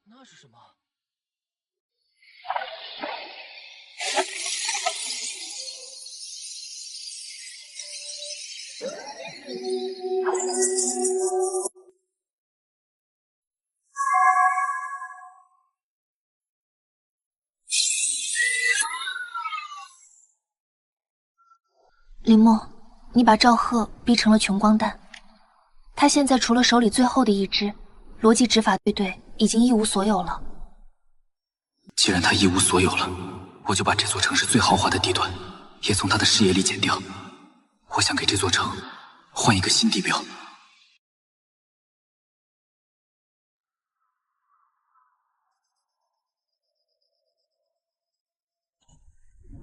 那是什么？林墨，你把赵赫逼成了穷光蛋，他现在除了手裡最後的一支邏輯執法隊已經一無所有了。既然他一無所有了，我就把這座城市最豪華的地段也從他的視野裡剪掉。我想給這座城換一個新地標。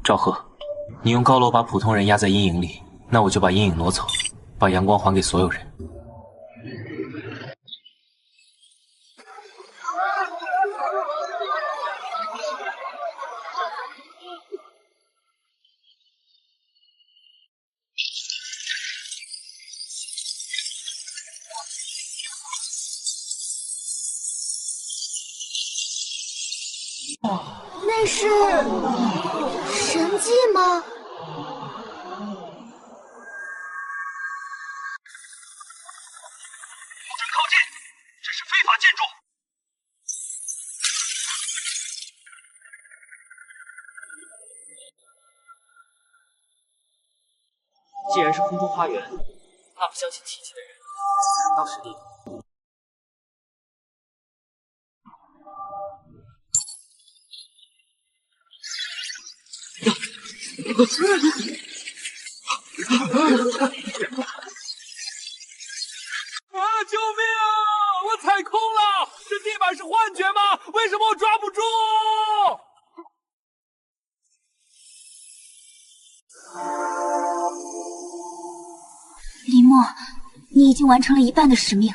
趙赫，你用高樓把普通人壓在陰影裡，那我就把陰影挪走，把陽光還給所有人。那是神迹嗎？不准靠近！這是非法建築。既然是空中花園，那不相信奇蹟的人才到實地。救命啊！我踩空了，這地板是幻覺嗎？為什麼我抓不住？林墨，你已經完成了一半的使命，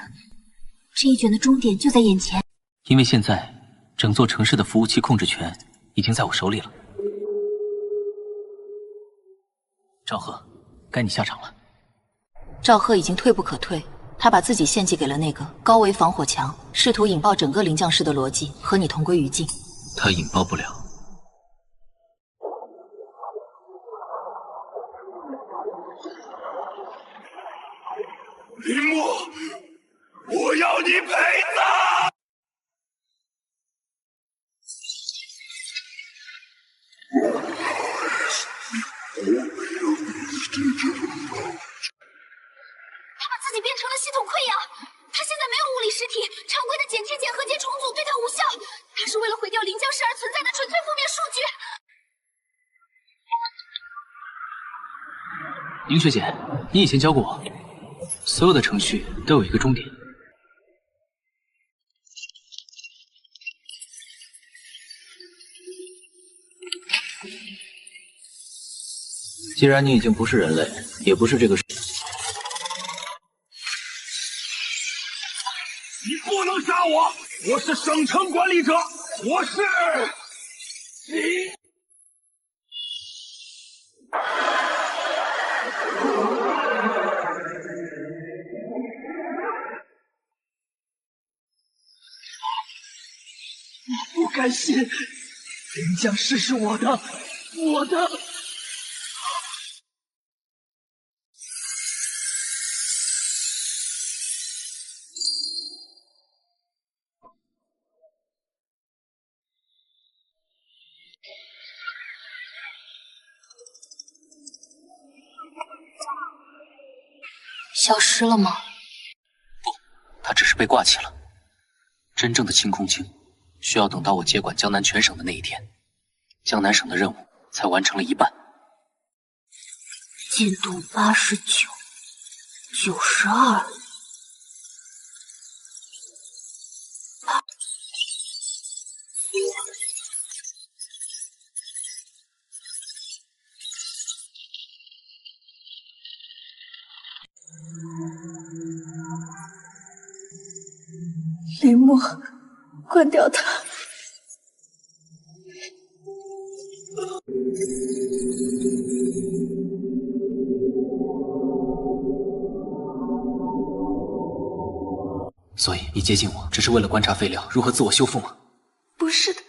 這一卷的終點就在眼前。因為現在整座城市的服務器控制權已經在我手裡了。趙赫，該你下場了。趙赫已經退不可退，他把自己獻祭給了那個高維防火牆，試圖引爆整個臨將士的邏輯，和你同歸於盡。他引爆不了。林墨，我要你賠葬！他把自己變成了系統潰瘍，他現在沒有物理實體，常規的剪切、剪合、接重組對他無效，他是為了毀掉臨將士而存在的純粹負面數據。林學姐，你以前教過我，所有的程序都有一個終點。既然你已经不是人类，也不是这个世，你不能杀我！我是省城管理者，我是你。我不甘心，临江市是我的，我的。消失了吗？不，他只是被挂起了。真正的清空清，需要等到我接管江南全省的那一天，江南省的任务才完成了一半。进度89、92。林墨，关掉它。所以你接近我，只是为了观察废料如何自我修复吗？不是的，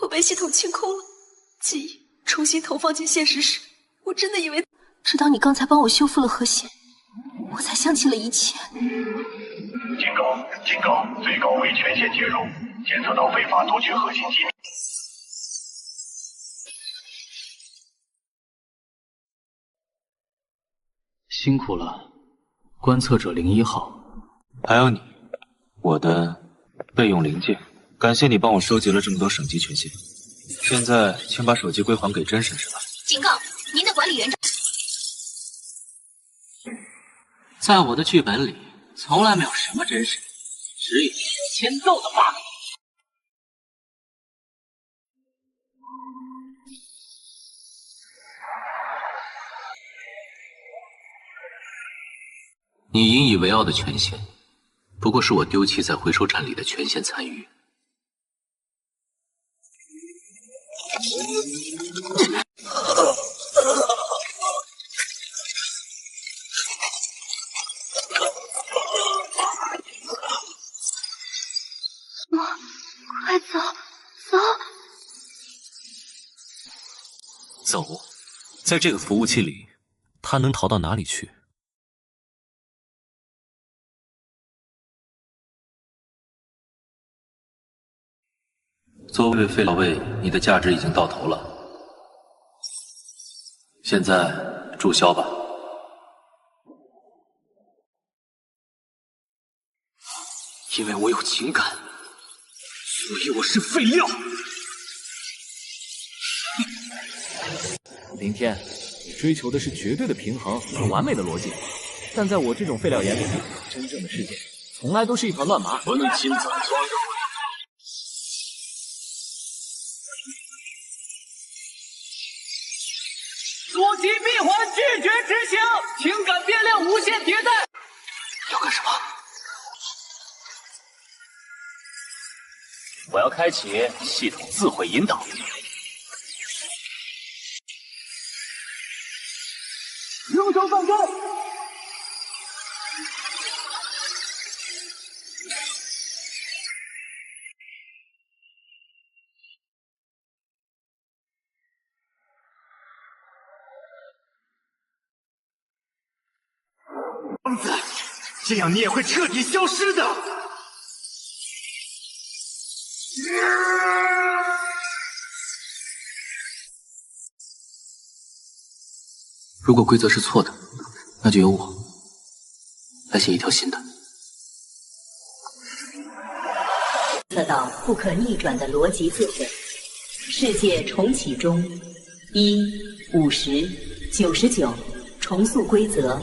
我被系统清空了，记忆重新投放进现实时，我真的以为，直到你刚才帮我修复了核心，我才想起了一切。警告！警告！最高位权限介入，检测到非法夺取核心机密。辛苦了，观测者01号。还有你，我的备用零件。感谢你帮我收集了这么多省级权限。现在请把手机归还给真神是吧？警告，您的管理员在我的剧本里，从来没有什么真神，只有签奏的发明。你引以为傲的权限，不过是我丢弃在回收站里的权限残余。快走，走！走，在这个服务器里，他能逃到哪里去？作为废料位，你的价值已经到头了。现在注销吧。因为我有情感，所以我是废料。林天，你追求的是绝对的平衡和完美的逻辑，但在我这种废料眼里，真正的世界从来都是一团乱麻。不能亲自装入。左击闭环拒绝执行，情感变量无限迭代。要干什么？我要开启系统自毁引导。入手反攻。疯子，这样你也会彻底消失的。如果规则是错的，那就由我来写一条新的。测到不可逆转的逻辑自毁，世界重启中，1、50、99，重塑规则。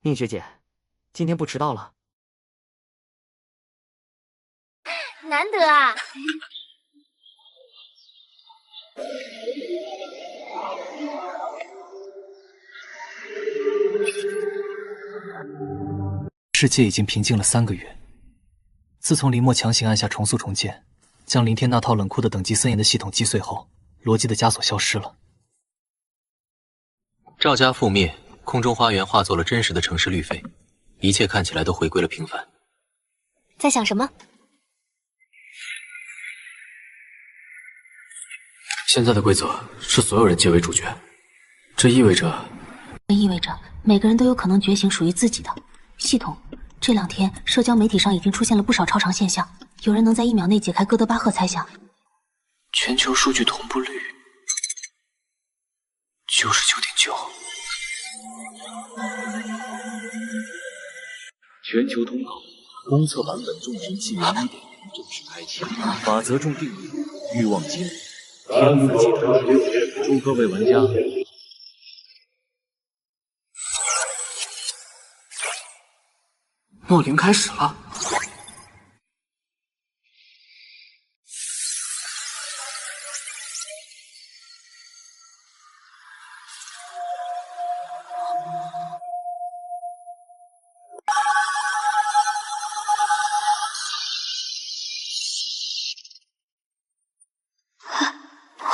宁学姐，今天不遲到了。难得啊！世界已经平静了3个月。自从林墨强行按下重塑重建，将林天那套冷酷的等级森严的系统击碎后，逻辑的枷锁消失了。赵家覆灭，空中花园化作了真实的城市绿肺，一切看起来都回归了平凡。在想什么？现在的规则是所有人皆为主角，这意味着每个人都有可能觉醒属于自己的系统。这2天，社交媒体上已经出现了不少超常现象，有人能在1秒内解开哥德巴赫猜想。全球数据同步率99.9%，全球通稿公测版本众神纪元1.0正式开启，法则中定义欲望金，天赋技能，祝各位玩家。末灵开始了。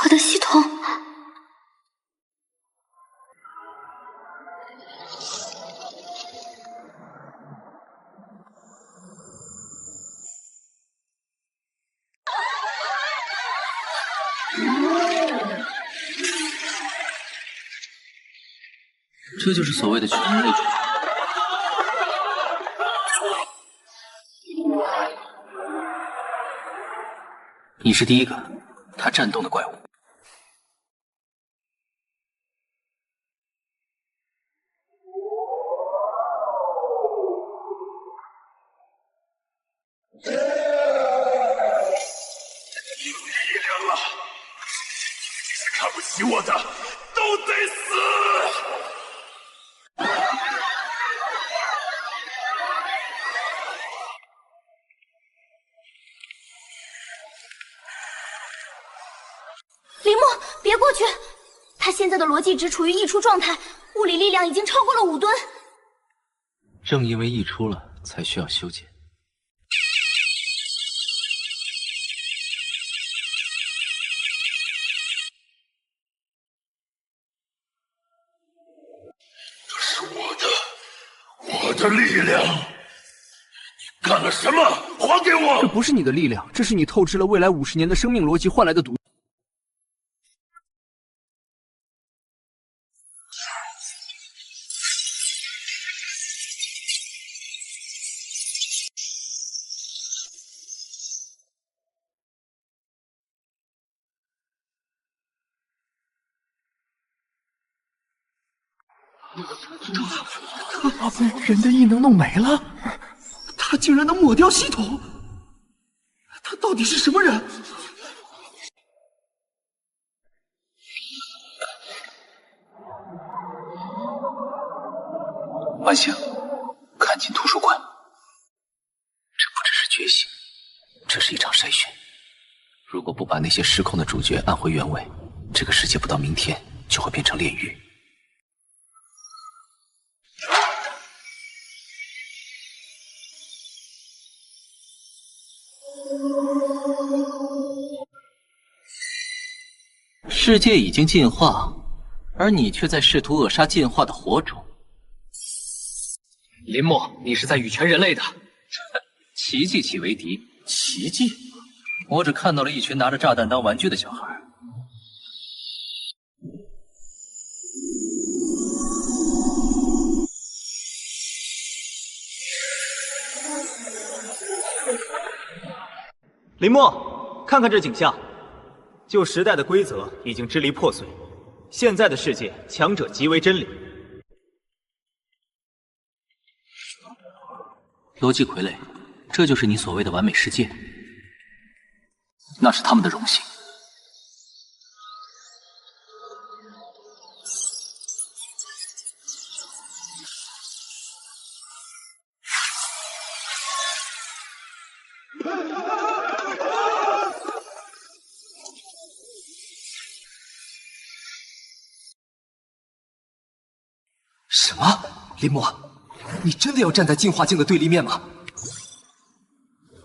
我的系统。这就是所谓的全人类主义。你是第一个他战斗的怪物。有力量了，这些看不起我的都得死！林墨，别过去！他现在的逻辑值处于溢出状態，物理力量已經超過了5噸。正因為溢出了，才需要修剪。这是我的力量！你干了什麼？還給我！這不是你的力量，這是你透支了未來50年的生命邏輯換來的毒。他被人的异能弄沒了，他竟然能抹掉系統，他到底是什麼人？万幸，看进圖書館。這不只是覺醒，這是一場篩選。如果不把那些失控的主角按回原位，這個世界不到明天就會變成煉獄。世界已經進化，而你卻在試圖扼殺進化的火種。林墨，你是在羽權人類的。奇蹟豈為敵？奇蹟？我只看到了一群拿着炸彈當玩具的小孩。林墨，看看這景象。舊時代的規則已經支離破碎，現在的世界強者即為真理。邏輯傀儡，這就是你所謂的完美世界？那是他們的榮幸。什么？林墨，你真的要站在进化境的对立面吗？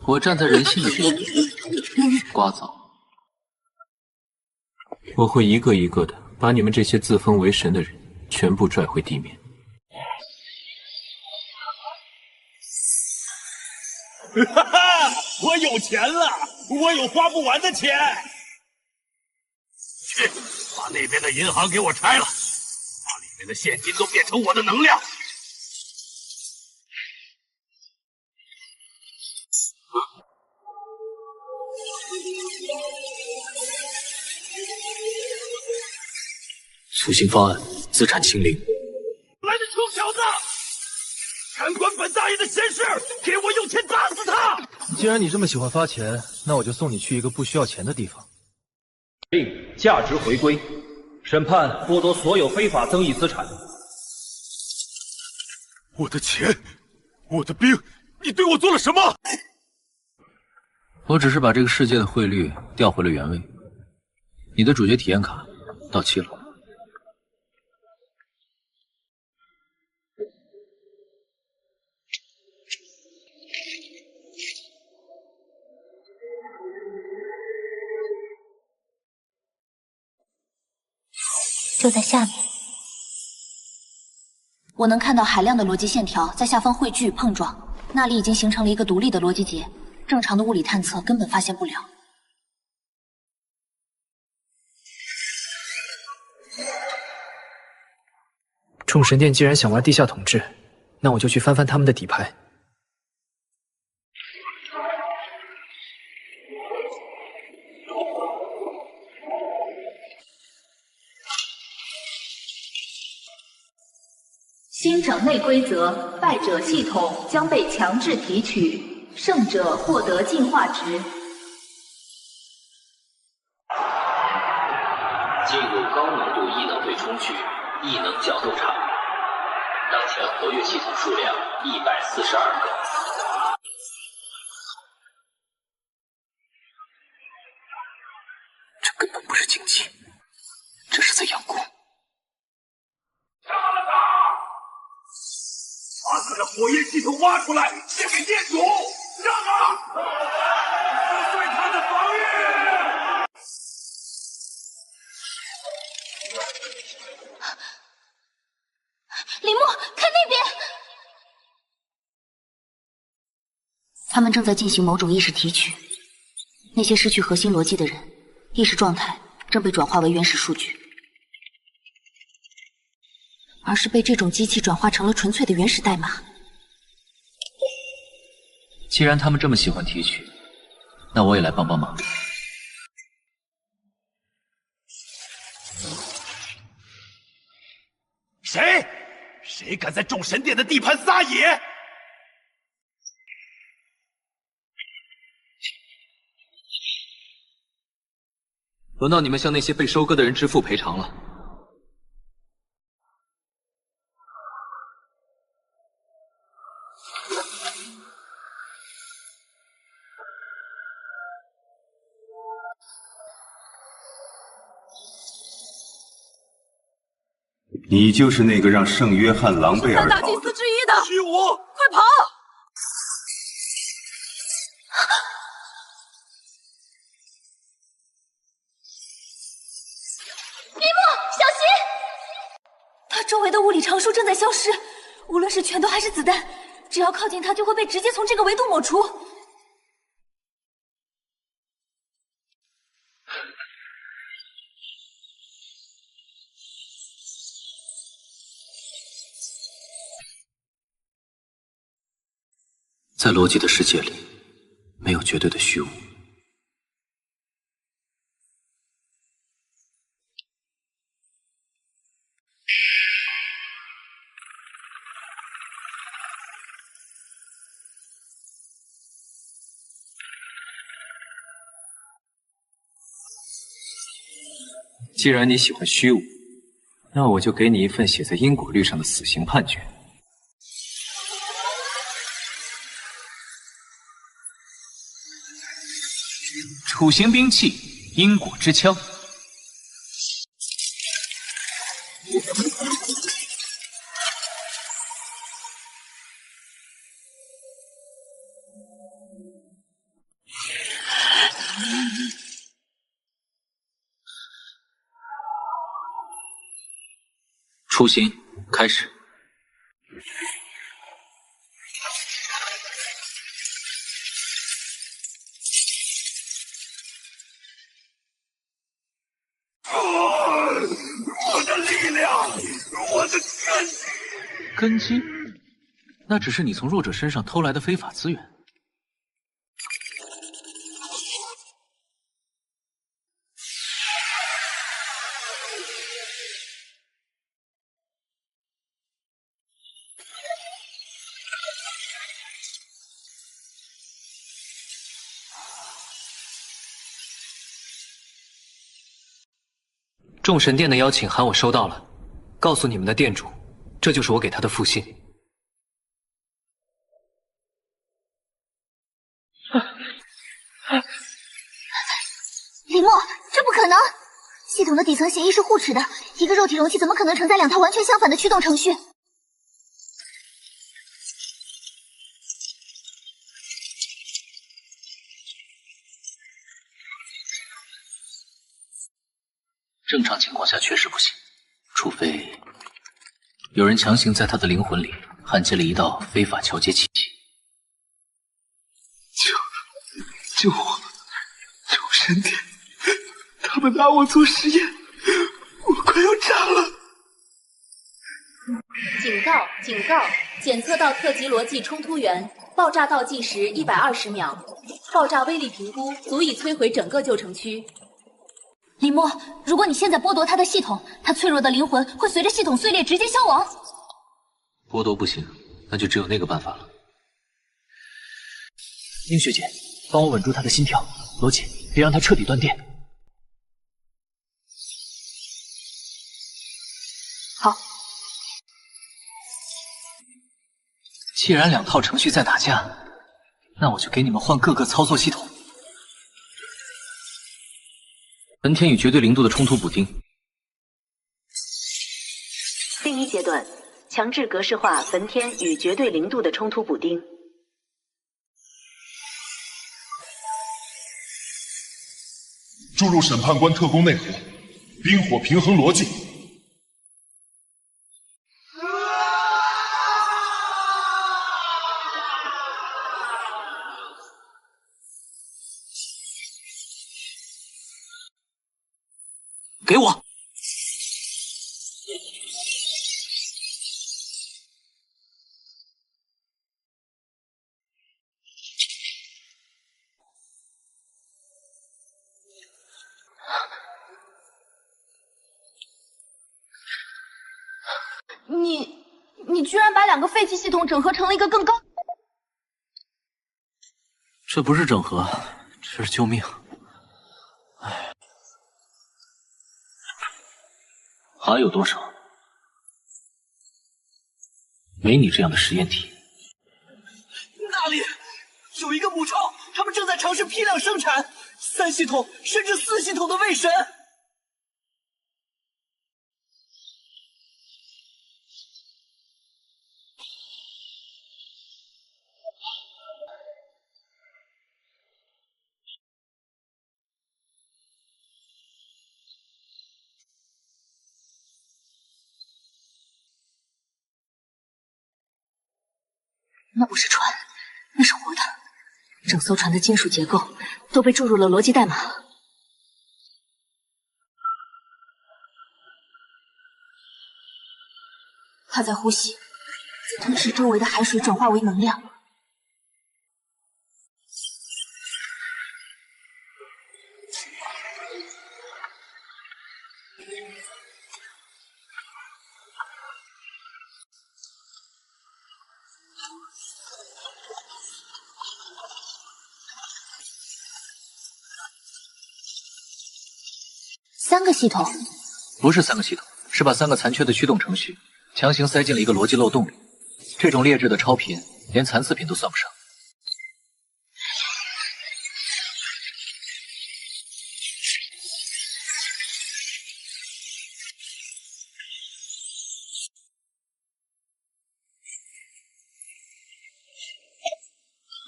我站在人性的这一边，瓜枣。我会一个一个的把你们这些自封为神的人全部拽回地面。哈哈，我有钱了，我有花不完的钱。去，把那边的银行给我拆了，把里面的现金都变成我的能量。塑形方案，资产清零。来的臭小子，看管本大爷的闲事，给我用钱打死他！既然你这么喜欢发钱，那我就送你去一个不需要钱的地方。令价值回归，审判剥夺所有非法增益资产。我的钱，我的兵，你对我做了什么？我只是把这个世界的汇率调回了原位。你的主角体验卡到期了。就在下面，我能看到海量的逻辑线条在下方汇聚碰撞，那里已经形成了一个独立的逻辑结，正常的物理探测根本发现不了。众神殿既然想玩地下统治，那我就去翻翻他们的底牌。新整内规则，败者系统将被强制提取，胜者获得进化值。进入高浓度异能对冲区，异能角斗场。当前活跃系统数量142个。这根本不是竞技，这是在养蛊。把他的火焰系统挖出来，献给店主，让撕碎他的防御。林墨，看那边！他们正在进行某种意识提取，那些失去核心逻辑的人，意识状态正被转化为原始数据。而是被这种机器转化成了纯粹的原始代码。既然他们这么喜欢提取，那我也来帮帮忙。谁敢在众神殿的地盘撒野？轮到你们向那些被收割的人支付赔偿了。你就是那个让圣约翰狼狈而逃的。大祭司之一的虚无，快跑！林墨，小心！他周围的物理常数正在消失，无论是拳头还是子弹，只要靠近他，就会被直接从这个维度抹除。在逻辑的世界里，没有绝对的虚无。既然你喜欢虚无，那我就给你一份写在因果律上的死刑判决。处刑兵器因果之枪。雏形開始。我的力量，我的根基，那只是你从弱者身上偷来的非法资源。众神殿的邀请函我收到了，告訴你们的殿主，这就是我給他的复信。李默，這不可能！系統的底層協議是互斥的，一個肉體容器怎麼可能承載兩套完全相反的驅動程序？正常情況下確實不行，除非有人強行在他的靈魂裡焊接了一道非法橋接器。救我！救神殿！他們拿我做實驗，我快要炸了！警告！警告！檢測到特級邏輯衝突源，爆炸倒計時120秒，爆炸威力評估足以摧毀整個舊城區。李默，如果你現在剝奪他的系統，他脆弱的靈魂會隨着系統碎裂直接消亡。剝奪不行，那就只有那個辦法了。殷學姐，幫我穩住他的心跳，羅姐，別讓他徹底斷電。好。既然兩套程序在打架，那我就給你們換各個操作系統。焚天與絕對零度的衝突補丁。第一階段，強制格式化焚天與絕對零度的衝突補丁。注入審判官特工內核，冰火平衡邏輯。給我！你居然把兩個廢棄系統整合成了一個更高……這不是整合，這是救命。唉。還有多少？沒你這樣的實驗體。那裡有一個母超，他們正在嘗試批量生產3系統甚至4系統的偽神。那不是船，那是活的。整艘船的金屬結構都被注入了邏輯代碼。它在呼吸，在吞噬周圍的海水轉化為能量。3個系統？不是3個系統，是把3個殘缺的驅動程序強行塞進了一個邏輯漏洞裡。這種劣質的超頻，連殘次品都算不上。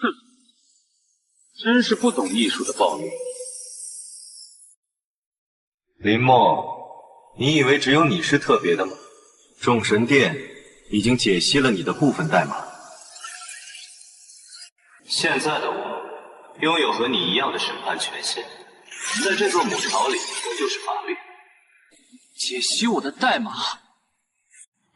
哼，真是不懂藝術的暴虐。林默，你以為只有你是特別的嗎？众神殿已经解析了你的部分代码。现在的我拥有和你一样的审判权限，在这座母巢里，我就是法律。解析我的代码？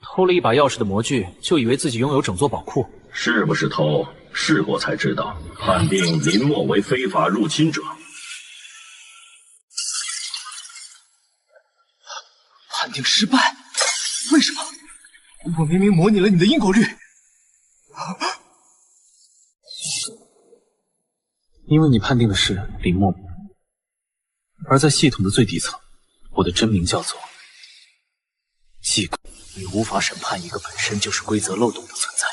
偷了一把钥匙的模具，就以为自己拥有整座宝库？是不是偷？试过才知道。判定林墨为非法入侵者。判定失败？为什么？我明明模拟了你的因果律。因为你判定的是林默，而在系统的最底层，我的真名叫做祭鬼。你无法审判一个本身就是规则漏洞的存在。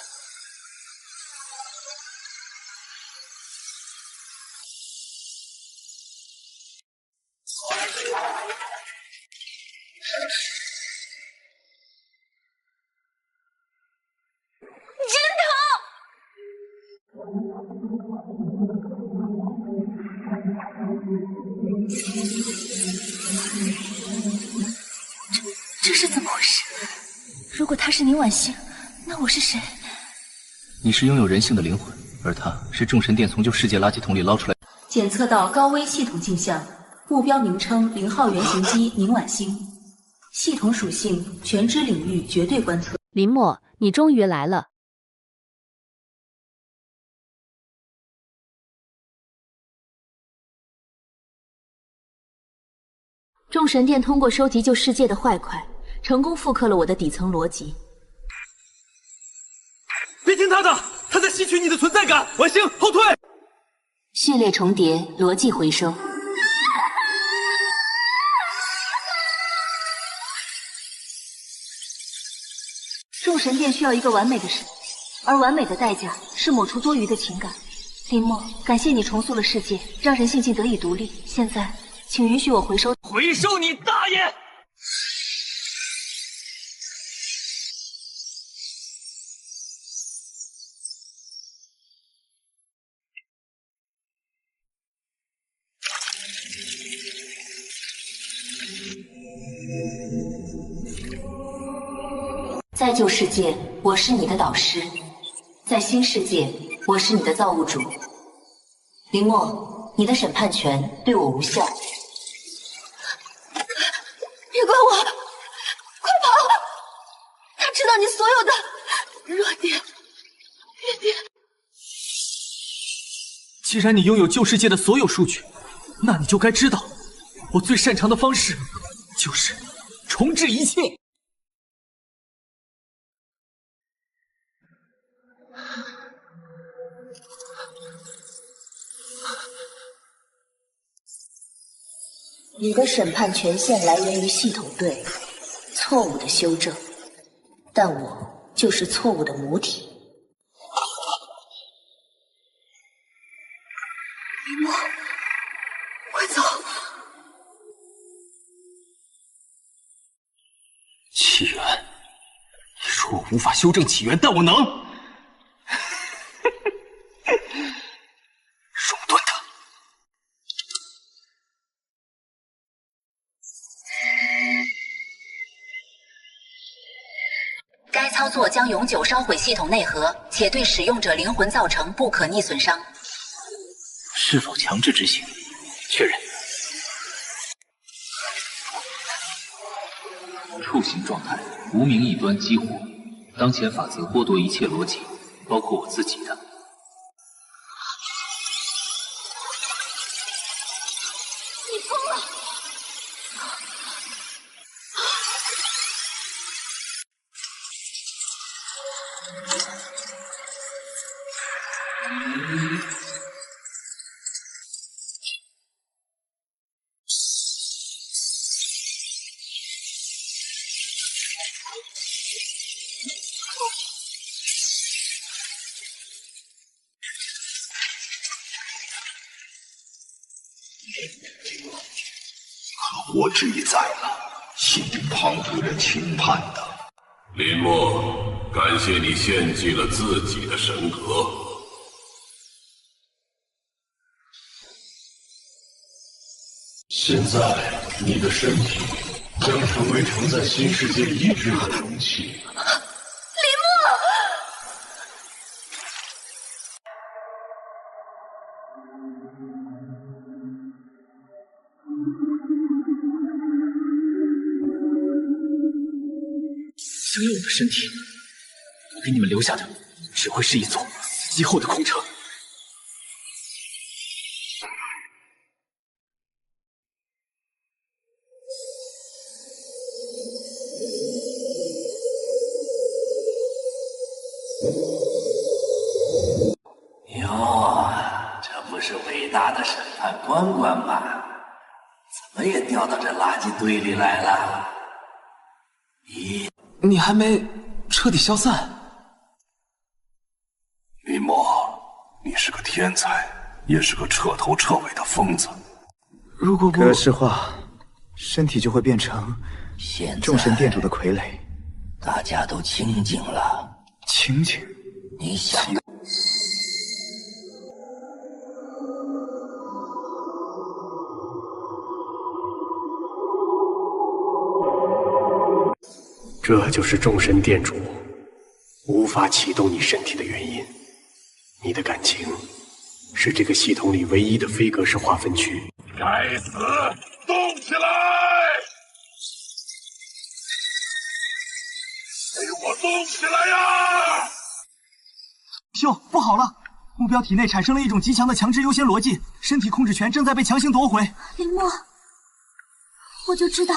这是怎么回事？如果他是宁婉星，那我是谁？你是拥有人性的灵魂，而他是众神殿从旧世界垃圾桶里捞出来。检测到高危系统镜像，目標名稱0號原型機寧婉星，系統屬性全知領域絕對觀測。林默，你終於來了。眾神殿通過收集舊世界的壞塊，成功複刻了我的底層邏輯。別聽他的，他在吸取你的存在感。婉星，後退！序列重疊，邏輯回收。眾神殿需要一個完美的世界，而完美的代價是抹除多餘的情感。林默，感謝你重塑了世界，讓人性境得以獨立。現在，請允許我回收。回收你大爺！在舊世界，我是你的導師；在新世界，我是你的造物主。林默，你的審判權對我無效。別管我，快跑！他知道你所有的弱點、缺點。既然你擁有舊世界的所有數據，那你就該知道，我最擅長的方式就是重置一切。你的審判權限來源於系統對錯誤的修正，但我就是錯誤的母體。林默，快走！起源，你说我無法修正起源，但我能。熔斷它。該操作將永久燒毀系統內核，且對使用者靈魂造成不可逆損傷。是否強制執行？確認。觸形狀態，無名異端激活。當前法則剝奪一切邏輯，包括我自己的。你瘋了！我志也在了，信旁人轻判的。林默，感謝你獻祭了自己的神格。現在你的身體將成为承載新世界意志的容器。想要我的身体，我给你们留下的只会是一座死寂后的空城。哟，这不是伟大的审判官官吗？怎么也掉到这垃圾堆里来了？咦，你还没彻底消散？林墨，你是个天才，也是个彻头彻尾的疯子。如果格式化，身体就会变成众神殿主的傀儡。大家都清静了。清静？你想？这就是众神殿主无法启动你身体的原因。你的感情是这个系统里唯一的非格式划分区。该死！动起来！给我动起来呀！秀，不好了！目标体内产生了一种极强的强制优先逻辑，身体控制权正在被强行夺回。林墨，我就知道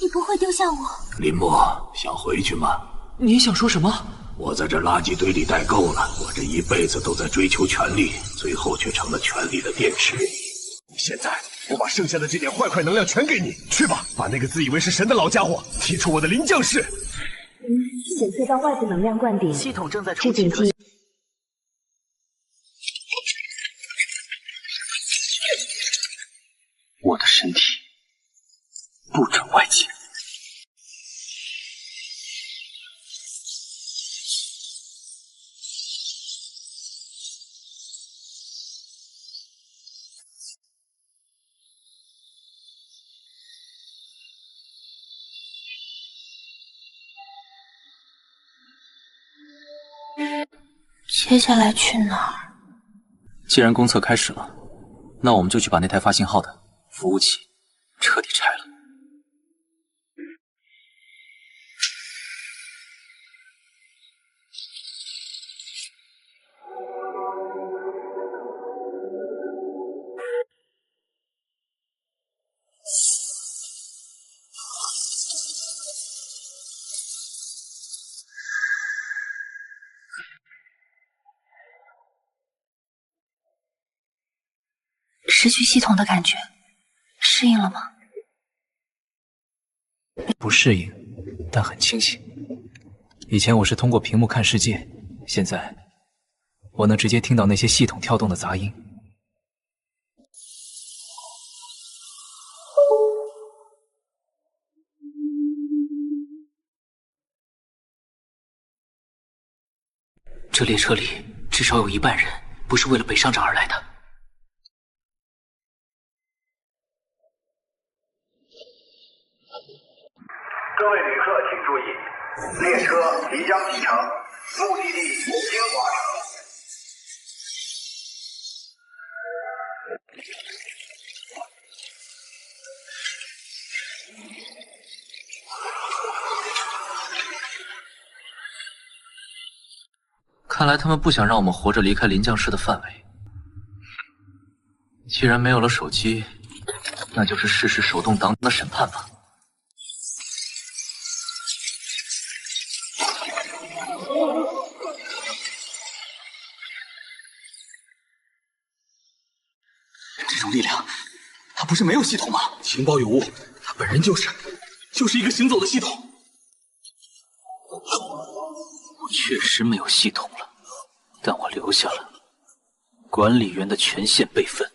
你不会丢下我。林墨，想回去吗？你想说什么？我在这垃圾堆里待够了，我这一辈子都在追求权力，最后却成了权力的电池。现在我把剩下的这点坏能量全给你，去吧，把那个自以为是神的老家伙踢出我的临将室。检测到外部能量灌顶，系统正在重启特性。我的身体不准外界。接下来去哪儿？既然公测开始了，那我们就去把那台发信号的服务器彻底拆了。失去系统的感觉，适应了吗？不适应，但很清醒。以前我是通过屏幕看世界，现在我能直接听到那些系统跳动的杂音。这列车里至少有一半人不是为了北上长而来的。各位旅客请注意，列车即将启程，目的地金华城。看来他们不想让我们活着离开临将室的范围。既然没有了手机，那就是试试手动挡的审判吧。这种力量，它不是没有系统吗？情报有误，它本人就是一个行走的系统。我确实没有系统了，但我留下了管理员的权限备份。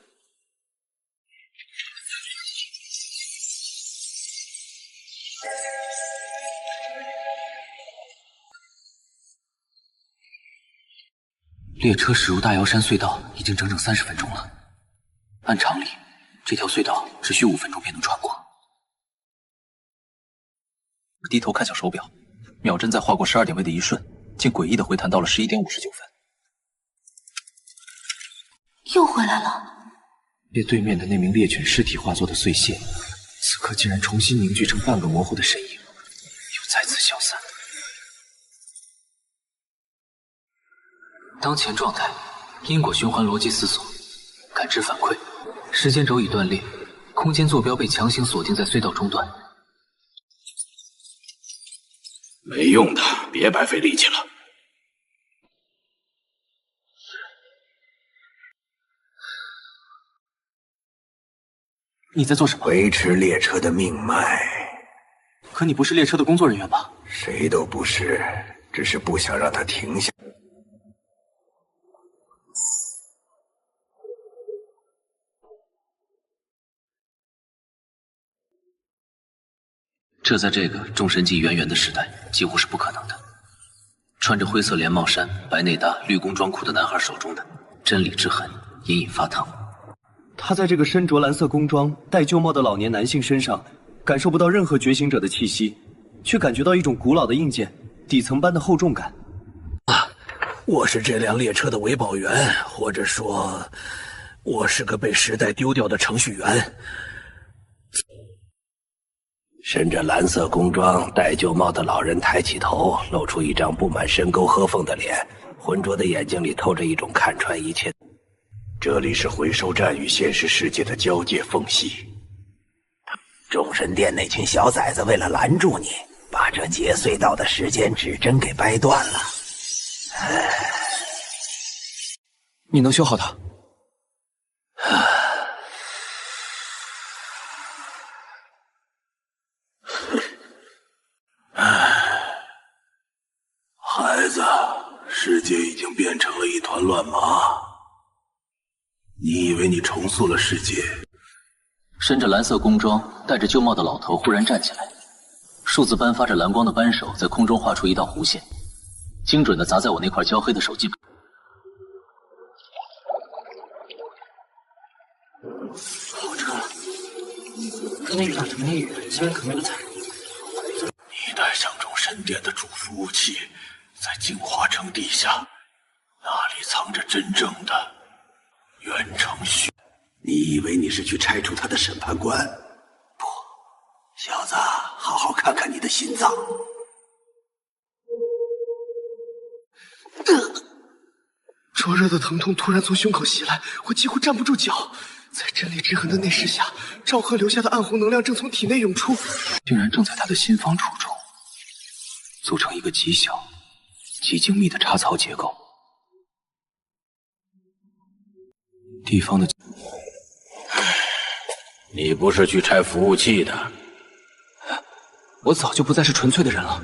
列车驶入大瑶山隧道已经整整30分钟了，按常理，这条隧道只需5分钟便能穿过。低頭看向手表，秒针在劃過12點位的一瞬，竟詭異的回彈到了11點59分。又回来了。被对面的那名猎犬尸體化作的碎屑，此刻竟然重新凝聚成半个模糊的身影，又再次消散。当前狀態，因果循環邏輯思索，感知反饋，時間軸已斷裂，空間坐標被強行鎖定在隧道中段。沒用的，別白費力氣了。你在做什麼？維持列車的命脈。可你不是列車的工作人員吧？誰都不是，只是不想讓它停下。這在這個眾神紀元元的時代，幾乎是不可能的。穿着灰色連帽衫、白內搭、綠工裝褲的男孩手中的真理之痕隱隱發燙。他在這個身着藍色工裝、戴舊帽的老年男性身上，感受不到任何覺醒者的氣息，卻感覺到一種古老的硬件，底層般的厚重感。我是這輛列車的維保員，或者說，我是個被時代丟掉的程序員。身着藍色工裝、戴舊帽的老人抬起頭，露出一張布滿深溝褐縫的臉，渾濁的眼睛裡透着一種看穿一切。這裡是回收站與現實世界的交界縫隙。眾神殿那群小崽子為了攔住你，把這截隧道的時間指針給掰斷了。你能修好它？孩子，世界已經變成了一團亂麻。你以為你重塑了世界？身着藍色工裝、戴着舊帽的老頭忽然站起來，數字般發着藍光的扳手在空中畫出一道弧線，精準地砸在我那塊焦黑的手機。好車了，那個打成那雨，竟然可沒了彩。你帶上眾神殿的主服務器，在淨化城地下，那裡藏着真正的袁承旭。你以為你是去拆除他的審判官？不，小子，好好看看你的心臟。灼熱的疼痛突然從胸口襲來，我幾乎站不住腳。在真理之痕的內視下，趙赫留下的暗紅能量正從體內湧出，竟然正在他的心房處中，組成一個極小、極精密的插槽結構。地方的，你不是去拆服務器的？我早就不再是純粹的人了。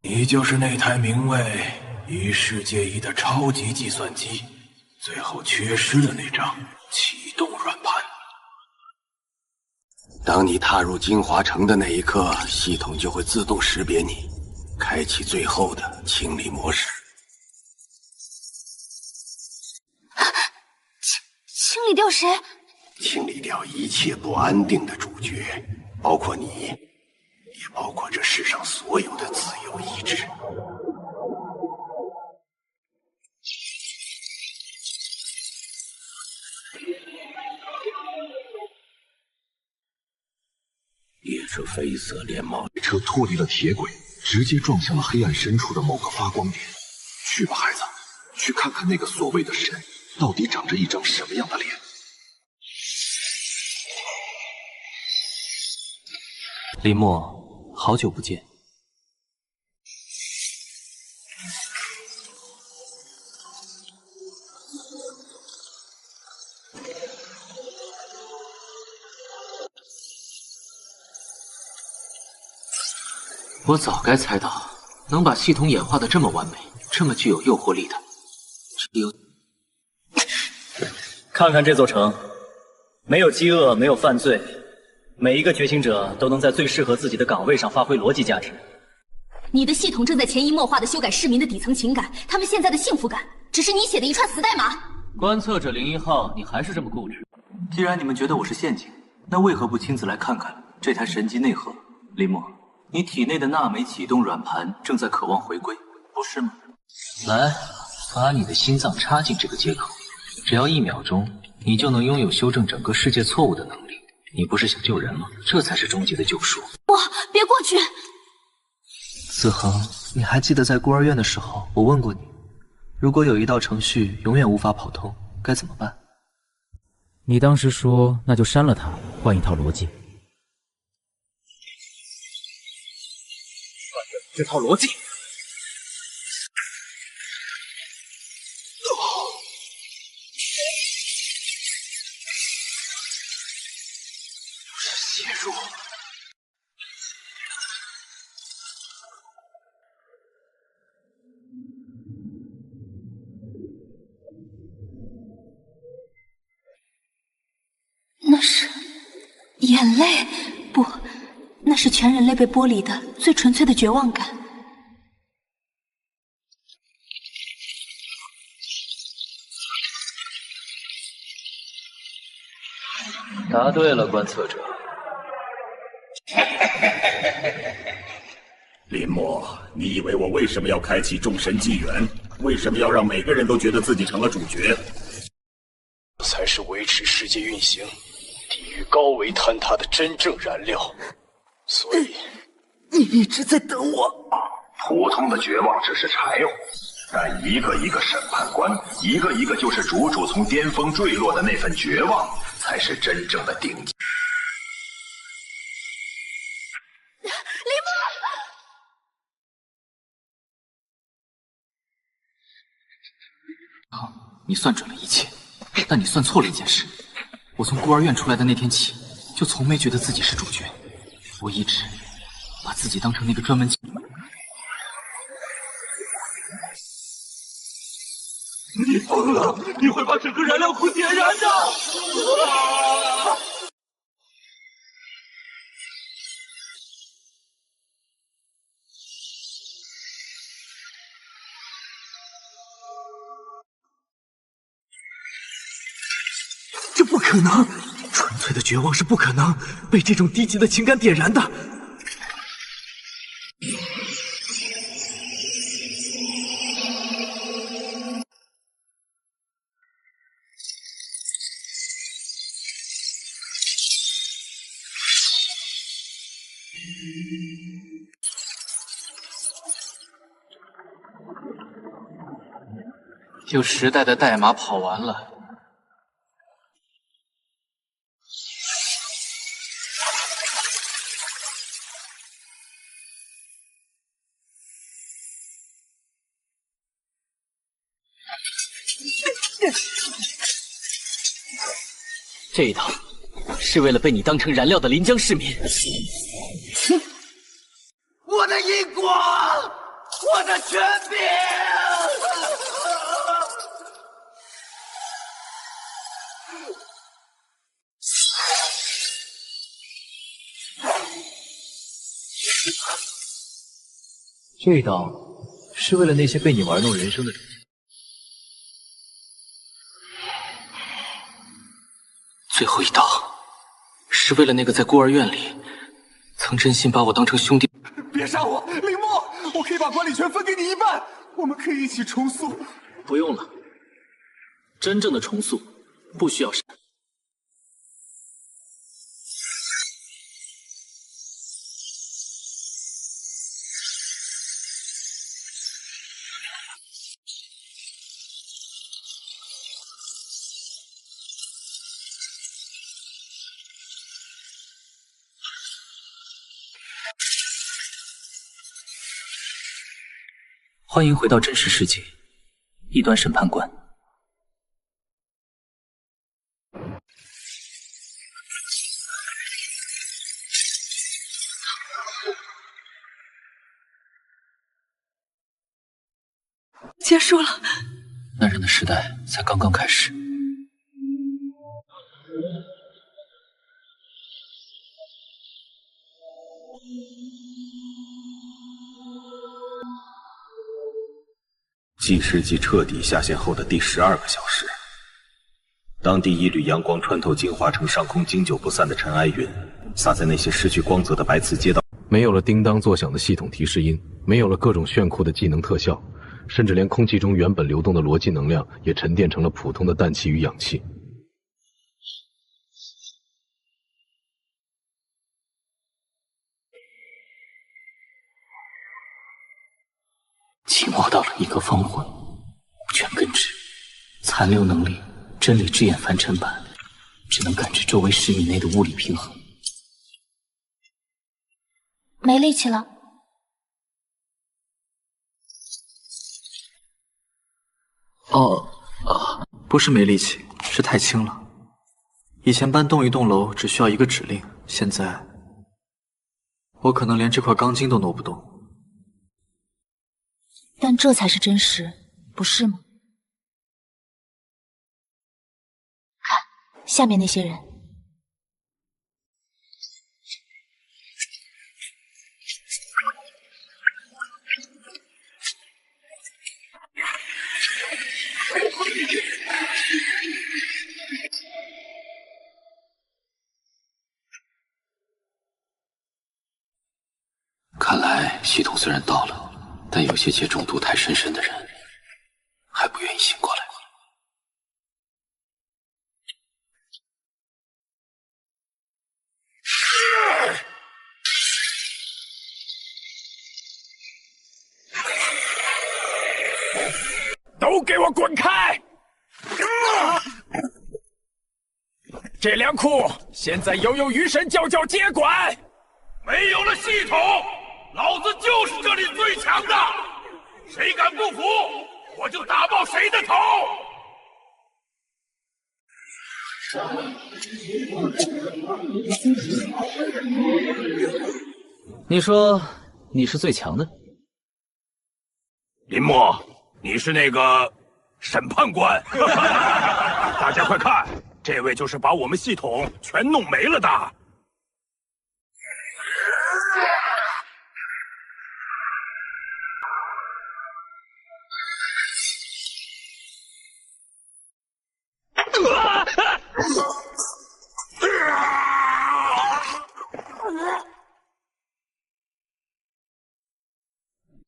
你就是那台名為1世界1的超級計算機，最後缺失的那張啟動軟盤。當你踏入京華城的那一刻，系統就會自動識別你，開啟最後的清理模式。清理掉誰？清理掉一切不安定的主角，包括你，也包括這世上所有的自由意志。列車緋色連帽，列車脫離了鐵軌，直接撞向了黑暗深處的某個發光點。去吧，孩子，去看看那個所謂的神到底長着一張什麼樣的臉。林默，好久不見。我早該猜到，能把系統演化的這麼完美，這麼具有誘惑力的，只有……看看這座城，沒有飢餓，沒有犯罪，每一個覺醒者都能在最適合自己的崗位上發揮邏輯價值。你的系統正在潛移默化地修改市民的底層情感，他們現在的幸福感，只是你寫的一串死代碼。觀測者01號，你還是這麼固執。既然你們覺得我是陷阱，那為何不親自來看看這台神機內核林墨，你体內的納美啟動軟盤正在渴望回歸，不是嗎？來，把你的心臟插進這個接口，只要1秒鐘，你就能擁有修正整個世界錯誤的能力。你不是想救人嗎？這才是終極的救贖。不，別過去！子恆，你還記得在孤兒院的時候，我問過你，如果有一道程序永遠無法跑通，該怎麼辦？你當時說，那就刪了它，換一套邏輯。这套邏輯。是血肉。那是眼淚，不，那是全人類被剝離的最純粹的絕望感。答對了，觀測者。林墨，你以為我為什麼要開啟眾神紀元？為什麼要讓每個人都覺得自己成了主角？這才是維持世界運行、抵禦高維坍塌的真正燃料。所以，你一直在等我。普通的絕望只是柴火，但一個一個審判官，一個一個救世主從巔峰墜落的那份絕望，才是真正的頂級。好，你算準了一切，但你算錯了一件事。我從孤兒院出來的那天起，就從沒覺得自己是主角。我一直把自己當成那個專門……你瘋了！你會把整個燃料庫點燃的！这不可能！纯粹的絕望是不可能被這種低級的情感點燃的。就时代的代碼跑完了。这一套是為了被你當成燃料的臨江市民。我的英國，我的權柄！這一刀是為了那些被你玩弄人生的種。最後一刀是為了那個在孤兒院裡曾真心把我當成兄弟。別殺我，林墨，我可以把管理權分給你一半，我們可以一起重塑。不用了，真正的重塑不需要殺。歡迎回到真實世界，異端審判官。結束了。男人的時代才剛剛開始。计時器徹底下線後的第12個小時，當第一縷陽光穿透進化城上空經久不散的塵埃雲，灑在那些失去光澤的白瓷街道。没有了叮當作響的系統提示音，没有了各種炫酷的技能特效，甚至连空气中原本流动的逻辑能量也沉淀成了普通的氮气与氧气。进化到了一个方魂，全根治，残留能力真理之眼凡尘版，只能感知周围10米内的物理平衡。没力气了。不是没力气，是太轻了。以前搬动一栋楼只需要一个指令，现在我可能连这块钢筋都挪不动。但这才是真实，不是吗？看，下面那些人。看来系统虽然到了，但有些借中毒太深的人还不愿意醒过来。都给我滚开！这粮库现在由鱼神教教接管。没有了系统，老子就是这里最强的，谁敢不服，我就打爆谁的头！你说你是最强的？林默，你是那个审判官。大家快看，这位就是把我们系统全弄没了的。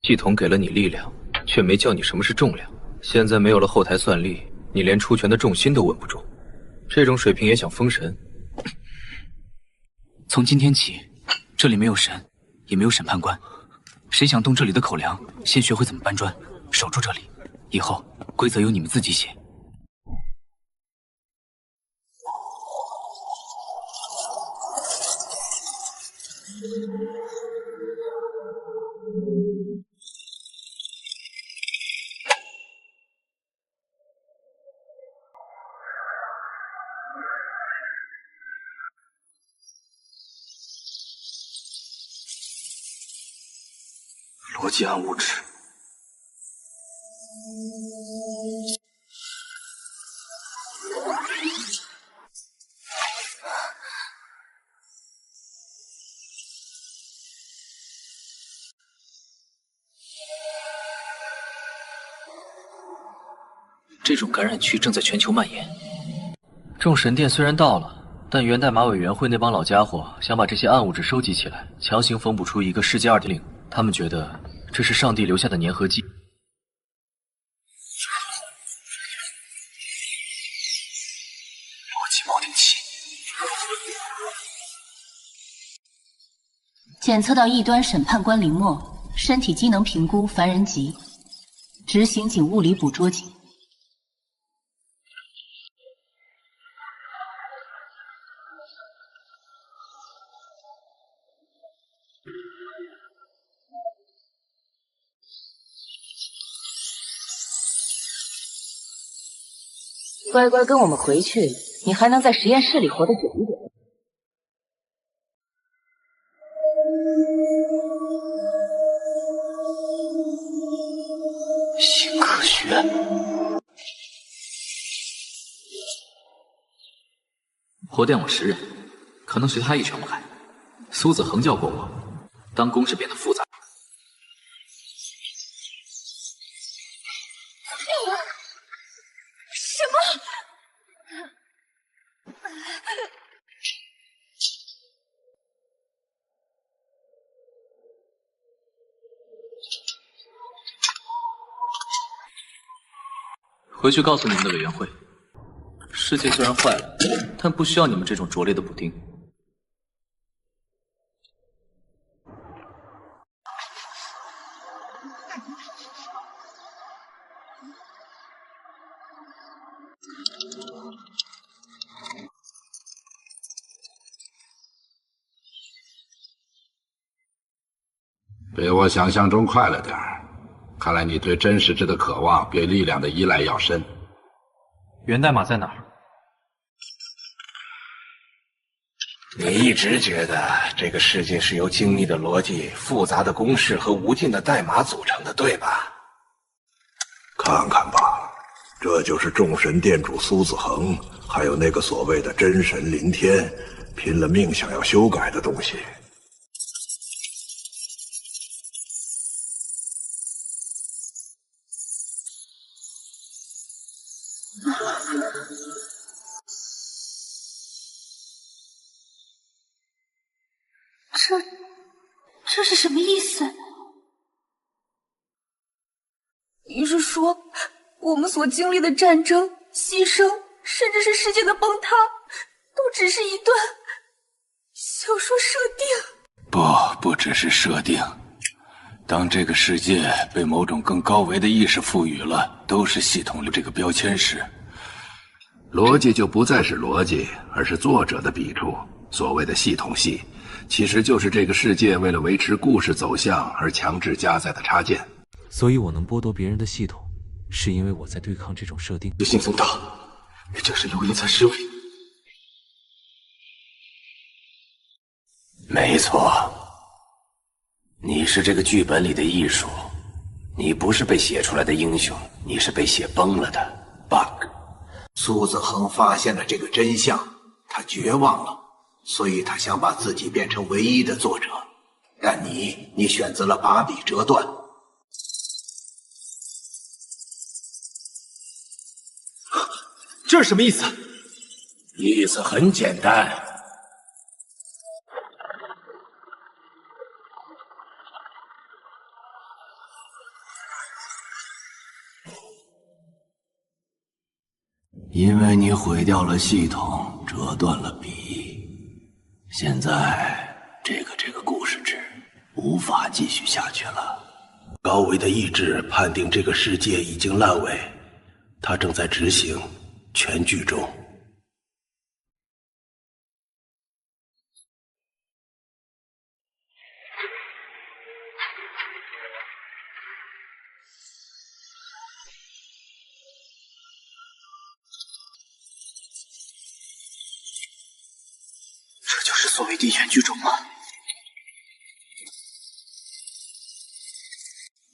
系统给了你力量，却没教你什么是重量。现在没有了后台算力，你连出拳的重心都稳不住。这种水平也想封神？从今天起，这里没有神，也没有审判官。谁想动这里的口粮，先学会怎么搬砖，守住这里。以后规则由你们自己写。逻辑暗物质。这种感染区正在全球蔓延。众神殿虽然到了，但源代码委员会那帮老家伙想把这些暗物质收集起来，强行缝补出一个世界2.0。他们觉得这是上帝留下的粘合剂。逻辑锚定器。检测到异端审判官林默，身体机能评估凡人级，执行警物理捕捉警。乖乖跟我们回去，你还能在实验室里活得久一点。新科学。活电我10人，可能随他一拳不开。苏子恒教过我，当公事变得复杂。什么？回去告訴你们的委员会，世界虽然坏了，但不需要你们这种拙劣的补丁。比我想象中快了点儿，看来你对真实之的渴望比力量的依赖要深。源代码在哪儿？你一直觉得这个世界是由精密的逻辑、复杂的公式和无尽的代码组成的，对吧？看看吧，这就是众神殿主苏子恒，还有那个所谓的真神林天，拼了命想要修改的东西。这是什么意思？你是说，我们所经历的战争、牺牲，甚至是世界的崩塌，都只是一段小说设定？不只是设定。当这个世界被某种更高维的意识赋予了都是系统这个标签时，逻辑就不再是逻辑，而是作者的笔触。所谓的系统系，其实就是这个世界为了维持故事走向而强制加载的插件。所以我能剥夺别人的系统，是因为我在对抗这种设定。信宗大，你这是有意在示威。没错，你是这个剧本里的艺术，你不是被写出来的英雄，你是被写崩了的 bug。苏子恒发现了这个真相，他绝望了，所以他想把自己变成唯一的作者。但你选择了把笔折断。这是什么意思？意思很简单。因为你毁掉了系统，折断了笔，现在这个故事纸无法继续下去了。高维的意志判定这个世界已经烂尾，他正在执行，全剧终。这就是所谓的全剧终吗？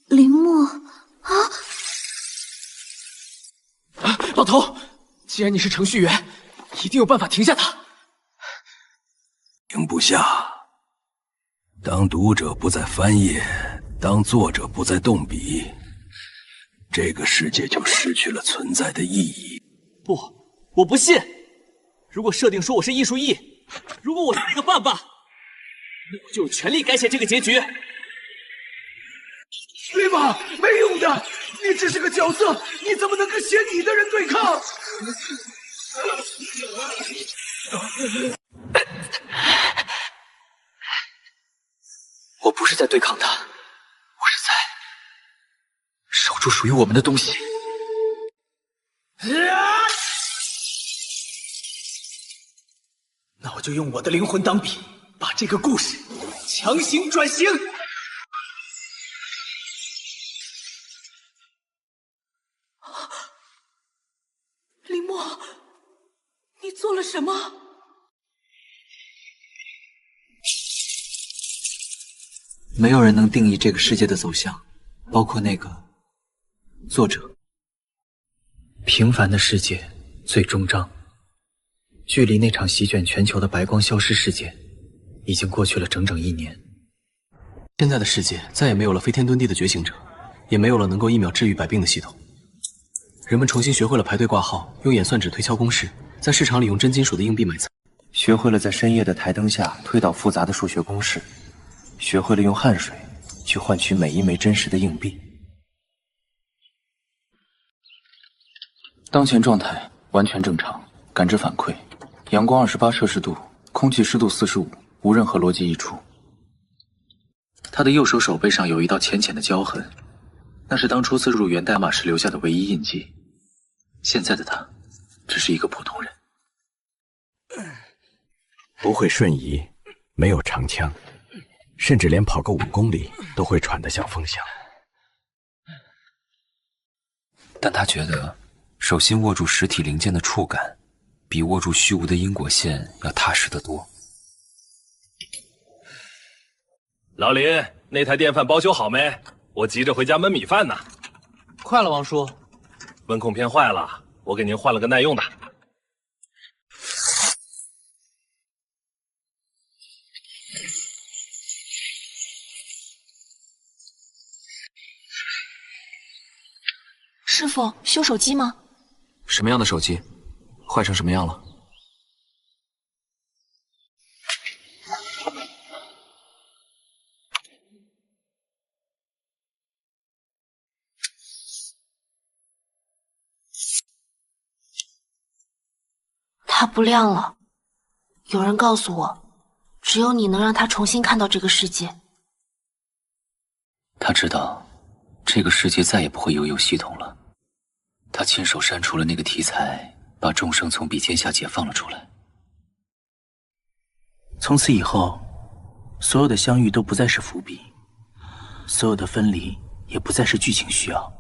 林默啊！老头，既然你是程序员，一定有办法停下他。停不下。当读者不再翻页，当作者不再动笔，这个世界就失去了存在的意義。不，我不信。如果設定說我是藝術E，如果我是一個爸爸，那我就有權利改寫這個結局。對吧？沒用的，你只是個角色，你怎麼能跟寫你的人對抗？我不是在對抗他，我是在守住屬於我們的東西。那我就用我的靈魂當筆，把這個故事強行轉型。林默，你做了什麼？没有人能定義這個世界的走向，包括那個作者。平凡的世界最終章，距離那場席捲全球的白光消失事件，已經過去了整整1年。現在的世界再也沒有了飛天遁地的覺醒者，也沒有了能夠1秒治癒百病的系統。人們重新學會了排隊掛號，用演算紙推敲公式，在市場裡用真金屬的硬幣買菜，學會了在深夜的台燈下推導複雜的數學公式，學會了用汗水去換取每一枚真實的硬幣。当前狀態完全正常，感知反饋，陽光28°C，空氣濕度45%，無任何邏輯溢出。他的右手手背上有一道淺淺的焦痕，那是當初刺入源代碼時留下的唯一印記。現在的他，只是一個普通人。不會瞬移，沒有長槍，甚至連跑個5公里都會喘得像風箱。但他覺得手心握住實體零件的觸感，比握住虛無的因果線要踏實得多。老林，那台電飯包修好沒？我急着回家燜米飯呢。快了，王叔。温控片壞了，我給您換了個耐用的。師傅，修手機嗎？什麼樣的手機？壞成什麼樣了？它不亮了。有人告訴我，只有你能讓它重新看到这个世界。他知道，这個世界再也不會悠悠系統了。他親手刪除了那個題材，把眾生從筆尖下解放了出來。從此以後，所有的相遇都不再是伏筆，所有的分離也不再是劇情需要。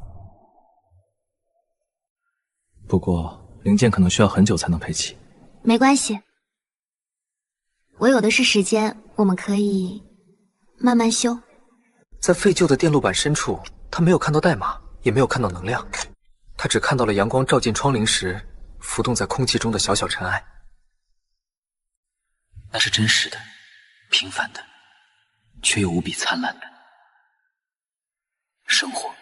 不過，零件可能需要很久才能配齊。沒關係，我有的是時間，我們可以慢慢修。在廢舊的電路板深處，他沒有看到代碼，也沒有看到能量，他只看到了陽光照進窗棂時浮動在空氣中的小小塵埃。那是真實的，平凡的，卻又無比燦爛的生活。